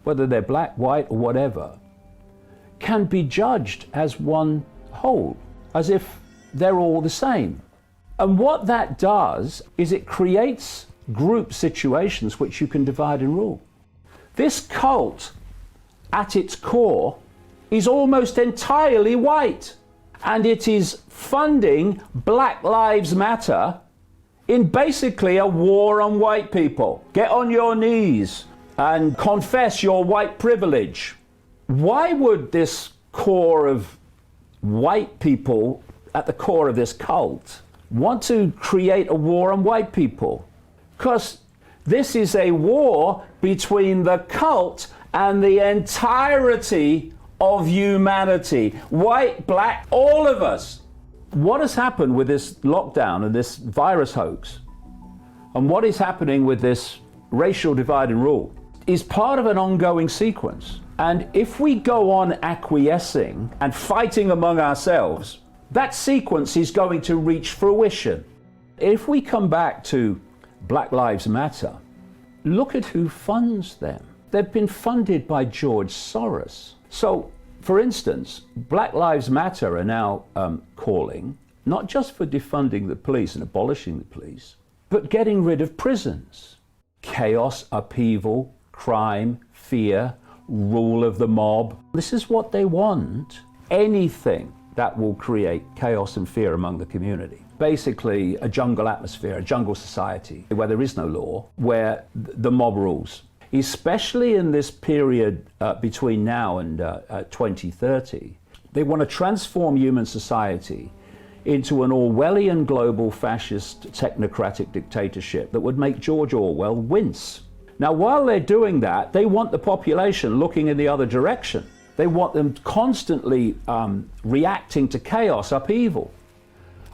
whether they're black, white, or whatever, can be judged as one whole, as if they're all the same. And what that does is it creates group situations which you can divide and rule. This cult, at its core, is almost entirely white, and it is funding Black Lives Matter in basically a war on white people. Get on your knees and confess your white privilege. Why would this core of white people at the core of this cult want to create a war on white people? Because this is a war between the cult and the entirety of humanity. White, black, all of us. What has happened with this lockdown and this virus hoax, and what is happening with this racial divide and rule, is part of an ongoing sequence. And if we go on acquiescing and fighting among ourselves, that sequence is going to reach fruition. If we come back to Black Lives Matter, look at who funds them. They've been funded by George Soros. So, for instance, Black Lives Matter are now calling, not just for defunding the police and abolishing the police, but getting rid of prisons. Chaos, upheaval, crime, fear, rule of the mob. This is what they want. Anything that will create chaos and fear among the community. Basically, a jungle atmosphere, a jungle society, where there is no law, where the mob rules. Especially in this period between now and 2030, they want to transform human society into an Orwellian global fascist technocratic dictatorship that would make George Orwell wince. Now, while they're doing that, they want the population looking in the other direction. They want them constantly reacting to chaos, upheaval.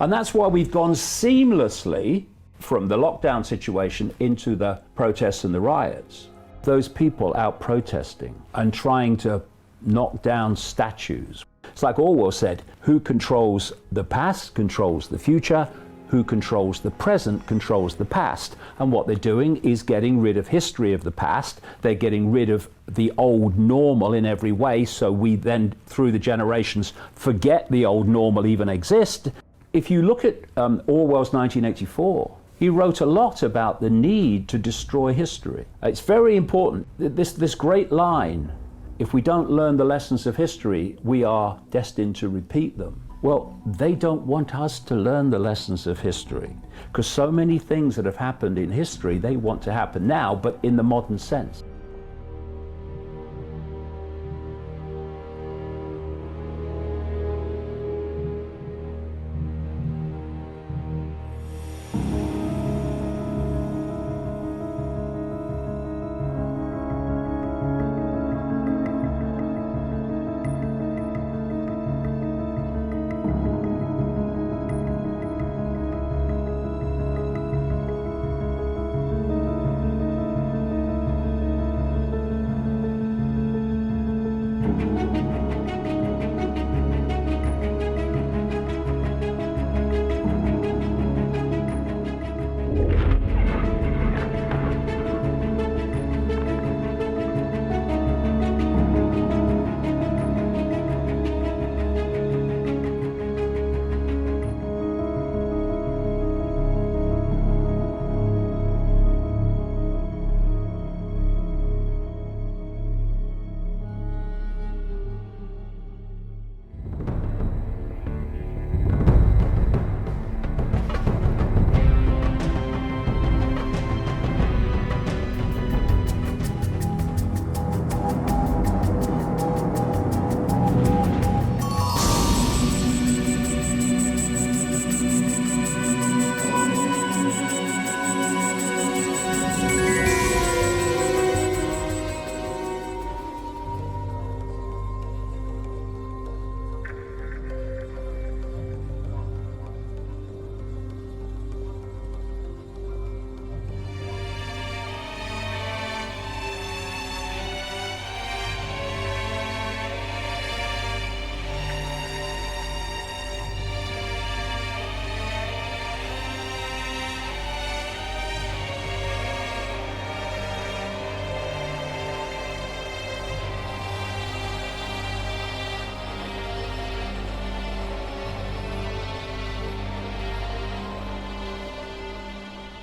And that's why we've gone seamlessly from the lockdown situation into the protests and the riots. Those people out protesting and trying to knock down statues. It's like Orwell said, who controls the past controls the future, who controls the present controls the past. And what they're doing is getting rid of history of the past. They're getting rid of the old normal in every way, so we then, through the generations, forget the old normal even exists. If you look at Orwell's 1984, he wrote a lot about the need to destroy history. It's very important, this great line, if we don't learn the lessons of history, we are destined to repeat them. Well, they don't want us to learn the lessons of history, because so many things that have happened in history, they want to happen now, but in the modern sense.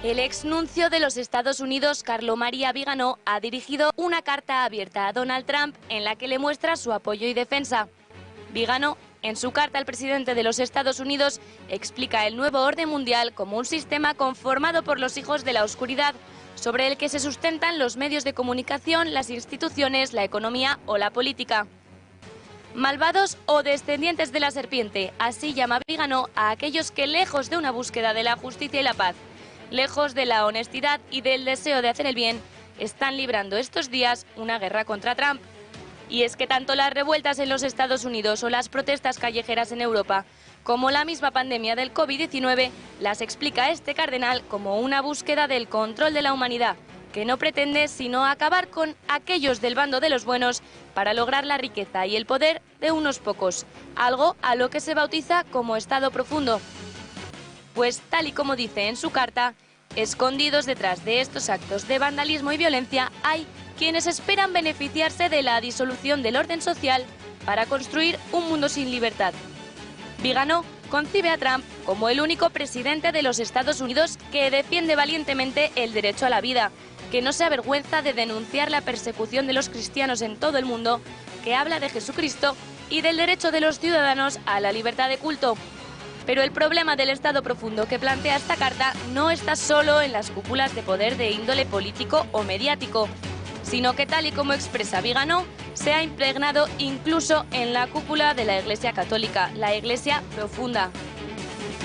El exnuncio de los Estados Unidos, Carlo María Vigano, ha dirigido una carta abierta a Donald Trump en la que le muestra su apoyo y defensa. Vigano, en su carta al presidente de los Estados Unidos, explica el nuevo orden mundial como un sistema conformado por los hijos de la oscuridad, sobre el que se sustentan los medios de comunicación, las instituciones, la economía o la política. Malvados o descendientes de la serpiente, así llama Vigano a aquellos que, lejos de una búsqueda de la justicia y la paz, lejos de la honestidad y del deseo de hacer el bien, están librando estos días una guerra contra Trump. Y es que tanto las revueltas en los Estados Unidos o las protestas callejeras en Europa, como la misma pandemia del Covid-19, las explica este cardenal como una búsqueda del control de la humanidad, que no pretende sino acabar con aquellos del bando de los buenos para lograr la riqueza y el poder de unos pocos, algo a lo que se bautiza como Estado profundo. Pues tal y como dice en su carta, escondidos detrás de estos actos de vandalismo y violencia hay quienes esperan beneficiarse de la disolución del orden social para construir un mundo sin libertad. Vigano concibe a Trump como el único presidente de los Estados Unidos que defiende valientemente el derecho a la vida, que no se avergüenza de denunciar la persecución de los cristianos en todo el mundo, que habla de Jesucristo y del derecho de los ciudadanos a la libertad de culto. Pero el problema del Estado profundo que plantea esta carta no está solo en las cúpulas de poder de índole político o mediático, sino que, tal y como expresa Vigano, se ha impregnado incluso en la cúpula de la Iglesia Católica, la Iglesia profunda.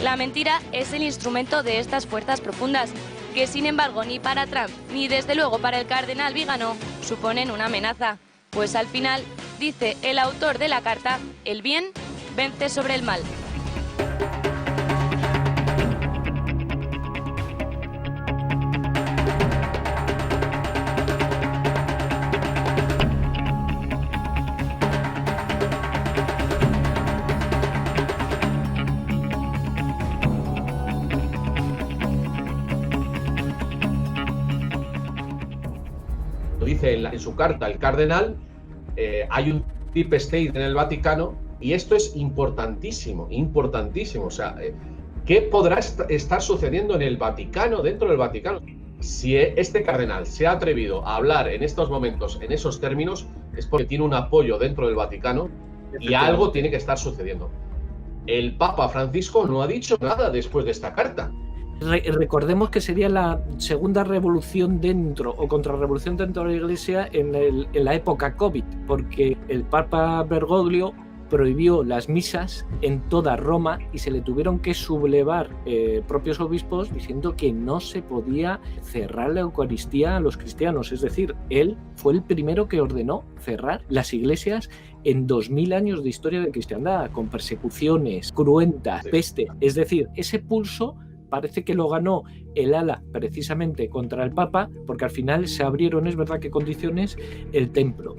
La mentira es el instrumento de estas fuerzas profundas, que sin embargo ni para Trump ni desde luego para el cardenal Vigano suponen una amenaza, pues al final, dice el autor de la carta, el bien vence sobre el mal. Dice en su carta el cardenal, hay un deep state en el Vaticano y esto es importantísimo, importantísimo. O sea, ¿qué podrá estar sucediendo en el Vaticano, dentro del Vaticano? Si este cardenal se ha atrevido a hablar en estos momentos, en esos términos, es porque tiene un apoyo dentro del Vaticano y algo tiene que estar sucediendo. El Papa Francisco no ha dicho nada después de esta carta. Recordemos que sería la segunda revolución dentro o contrarrevolución dentro de la Iglesia en la época COVID, porque el Papa Bergoglio prohibió las misas en toda Roma y se le tuvieron que sublevar propios obispos diciendo que no se podía cerrar la Eucaristía a los cristianos. Es decir, él fue el primero que ordenó cerrar las iglesias en 2000 años de historia de cristiandad, con persecuciones cruentas, peste. Es decir, ese pulso parece que lo ganó el ala precisamente contra el Papa, porque al final se abrieron, es verdad que condiciones, el templo.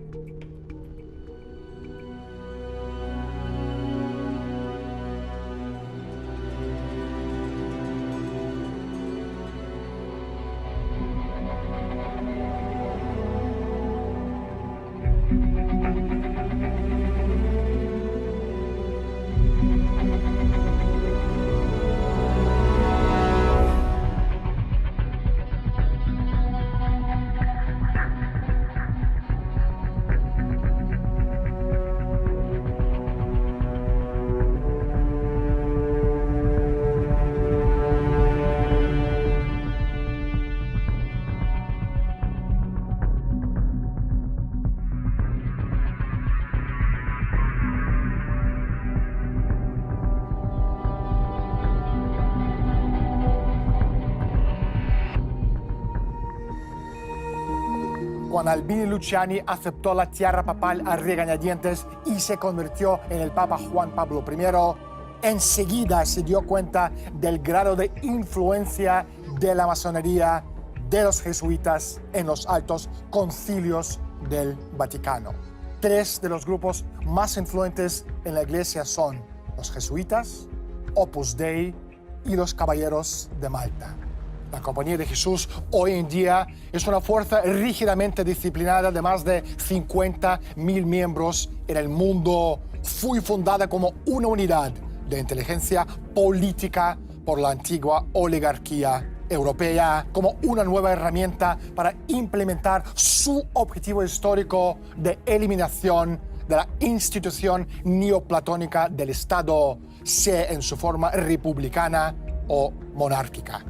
Cuando Albini Luciani aceptó la tierra papal a regañadientes y se convirtió en el Papa Juan Pablo I, enseguida se dio cuenta del grado de influencia de la masonería, de los jesuitas en los altos concilios del Vaticano. Tres de los grupos más influyentes en la Iglesia son los jesuitas, Opus Dei y los Caballeros de Malta. La Compañía de Jesús hoy en día es una fuerza rígidamente disciplinada de más de 50.000 miembros en el mundo. Fue fundada como una unidad de inteligencia política por la antigua oligarquía europea como una nueva herramienta para implementar su objetivo histórico de eliminación de la institución neoplatónica del Estado, sea en su forma republicana o monárquica.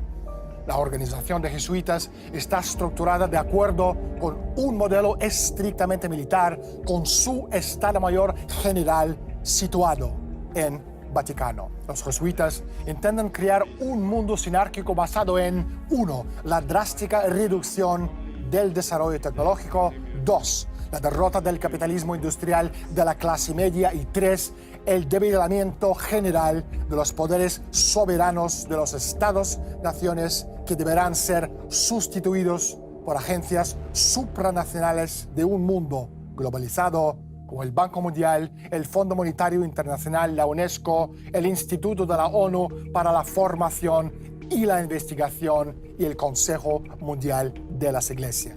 La organización de jesuitas está estructurada de acuerdo con un modelo estrictamente militar, con su Estado Mayor General situado en Vaticano. Los jesuitas intentan crear un mundo sinárquico basado en 1. La drástica reducción del desarrollo tecnológico, 2. La derrota del capitalismo industrial de la clase media y 3. El debilitamiento general de los poderes soberanos de los estados-naciones que deberán ser sustituidos por agencias supranacionales de un mundo globalizado como el Banco Mundial, el Fondo Monetario Internacional, la UNESCO, el Instituto de la ONU para la Formación y la Investigación y el Consejo Mundial de las Iglesias.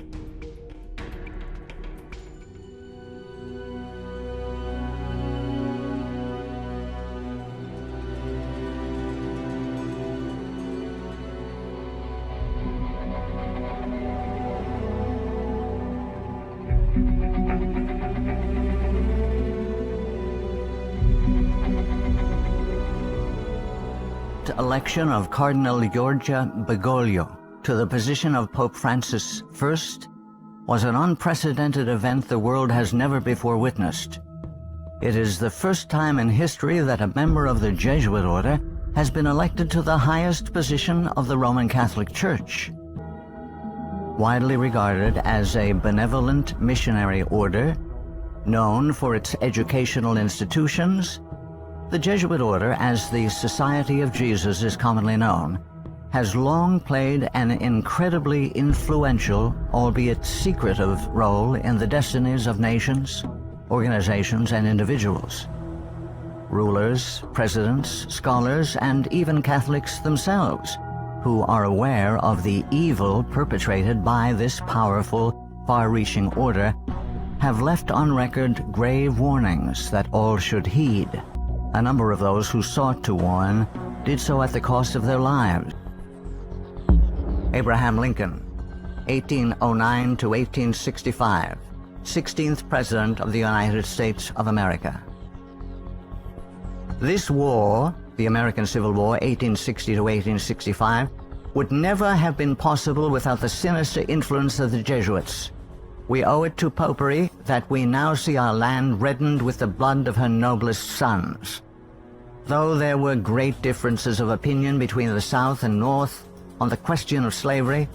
Election of Cardinal Giorgia Bergoglio to the position of Pope Francis I was an unprecedented event the world has never before witnessed. It is the first time in history that a member of the Jesuit order has been elected to the highest position of the Roman Catholic Church. Widely regarded as a benevolent missionary order, known for its educational institutions, the Jesuit order, as the Society of Jesus is commonly known, has long played an incredibly influential, albeit secretive, role in the destinies of nations, organizations, and individuals. Rulers, presidents, scholars, and even Catholics themselves, who are aware of the evil perpetrated by this powerful, far-reaching order, have left on record grave warnings that all should heed. A number of those who sought to warn did so at the cost of their lives. Abraham Lincoln, 1809 to 1865, 16th President of the United States of America. This war, the American Civil War, 1860 to 1865, would never have been possible without the sinister influence of the Jesuits. We owe it to Popery that we now see our land reddened with the blood of her noblest sons. Though there were great differences of opinion between the South and North on the question of slavery,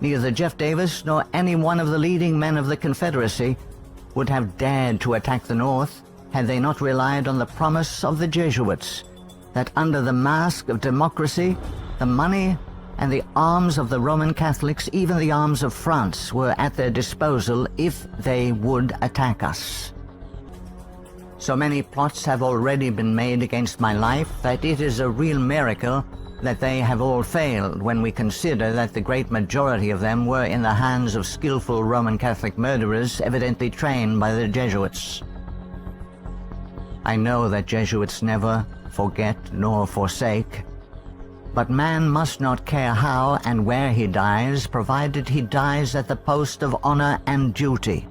neither Jeff Davis nor any one of the leading men of the Confederacy would have dared to attack the North had they not relied on the promise of the Jesuits that under the mask of democracy, the money and the arms of the Roman Catholics, even the arms of France, were at their disposal if they would attack us. So many plots have already been made against my life that it is a real miracle that they have all failed when we consider that the great majority of them were in the hands of skillful Roman Catholic murderers evidently trained by the Jesuits. I know that Jesuits never forget nor forsake, but man must not care how and where he dies, provided he dies at the post of honor and duty.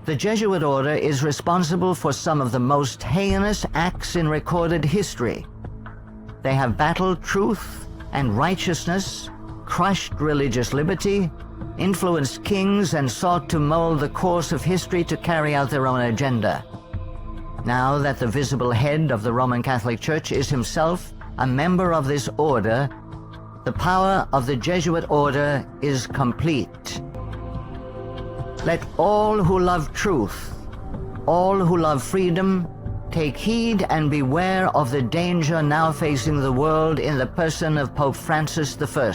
The Jesuit order is responsible for some of the most heinous acts in recorded history. They have battled truth and righteousness, crushed religious liberty, influenced kings, and sought to mold the course of history to carry out their own agenda. Now that the visible head of the Roman Catholic Church is himself a member of this order, the power of the Jesuit order is complete. Let all who love truth, all who love freedom, take heed and beware of the danger now facing the world in the person of Pope Francis I.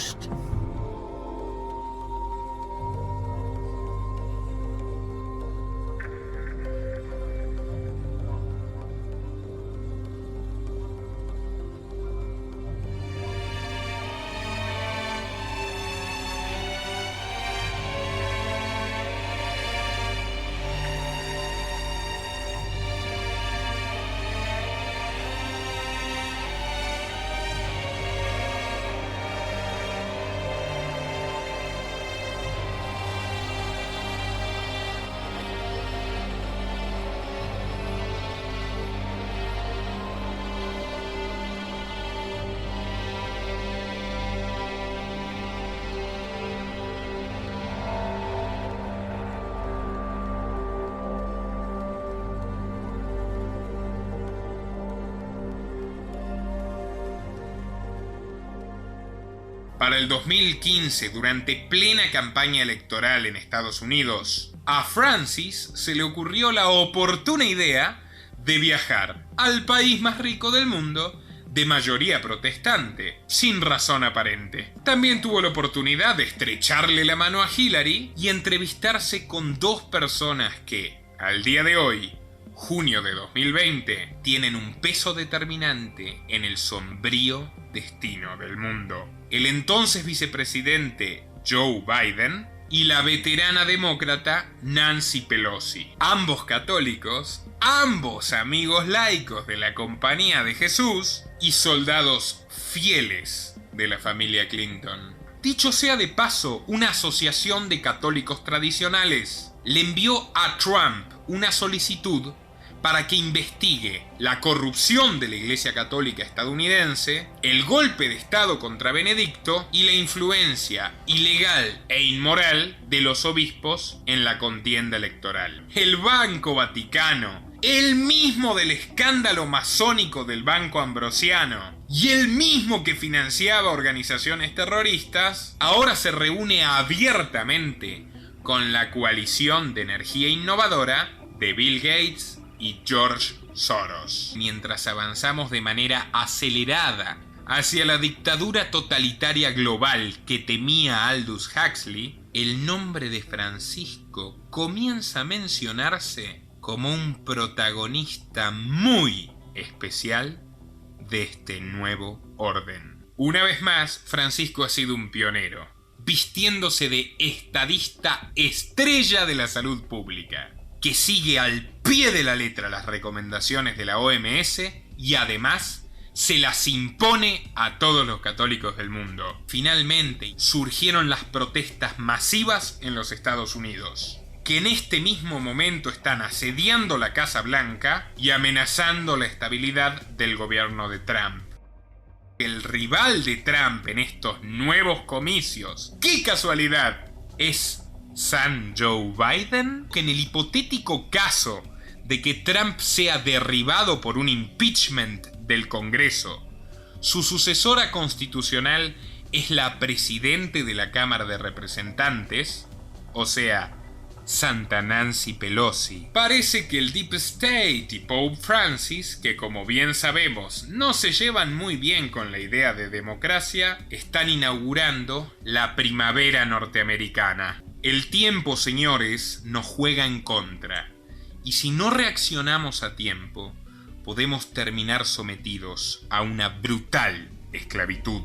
Para el 2015, durante plena campaña electoral en Estados Unidos, a Francis se le ocurrió la oportuna idea de viajar al país más rico del mundo, de mayoría protestante, sin razón aparente. También tuvo la oportunidad de estrecharle la mano a Hillary y entrevistarse con dos personas que, al día de hoy, junio de 2020, tienen un peso determinante en el sombrío destino del mundo. El entonces vicepresidente Joe Biden y la veterana demócrata Nancy Pelosi. Ambos católicos, ambos amigos laicos de la Compañía de Jesús y soldados fieles de la familia Clinton. Dicho sea de paso, una asociación de católicos tradicionales le envió a Trump una solicitud para que investigue la corrupción de la Iglesia Católica estadounidense, el golpe de Estado contra Benedicto y la influencia ilegal e inmoral de los obispos en la contienda electoral. El Banco Vaticano, el mismo del escándalo masónico del Banco Ambrosiano y el mismo que financiaba organizaciones terroristas, ahora se reúne abiertamente con la coalición de energía innovadora de Bill Gates y George Soros. Mientras avanzamos de manera acelerada hacia la dictadura totalitaria global que temía Aldous Huxley, el nombre de Francisco comienza a mencionarse como un protagonista muy especial de este nuevo orden. Una vez más, Francisco ha sido un pionero, vistiéndose de estadista estrella de la salud pública, que sigue al pie de la letra las recomendaciones de la OMS y además se las impone a todos los católicos del mundo. Finalmente surgieron las protestas masivas en los Estados Unidos, que en este mismo momento están asediando la Casa Blanca y amenazando la estabilidad del gobierno de Trump. El rival de Trump en estos nuevos comicios, ¡qué casualidad!, es San Joe Biden, que en el hipotético caso de que Trump sea derribado por un impeachment del Congreso, su sucesora constitucional es la presidente de la Cámara de Representantes, o sea, Santa Nancy Pelosi. Parece que el Deep State y Pope Francis, que como bien sabemos no se llevan muy bien con la idea de democracia, están inaugurando la primavera norteamericana. El tiempo, señores, nos juega en contra, y si no reaccionamos a tiempo, podemos terminar sometidos a una brutal esclavitud.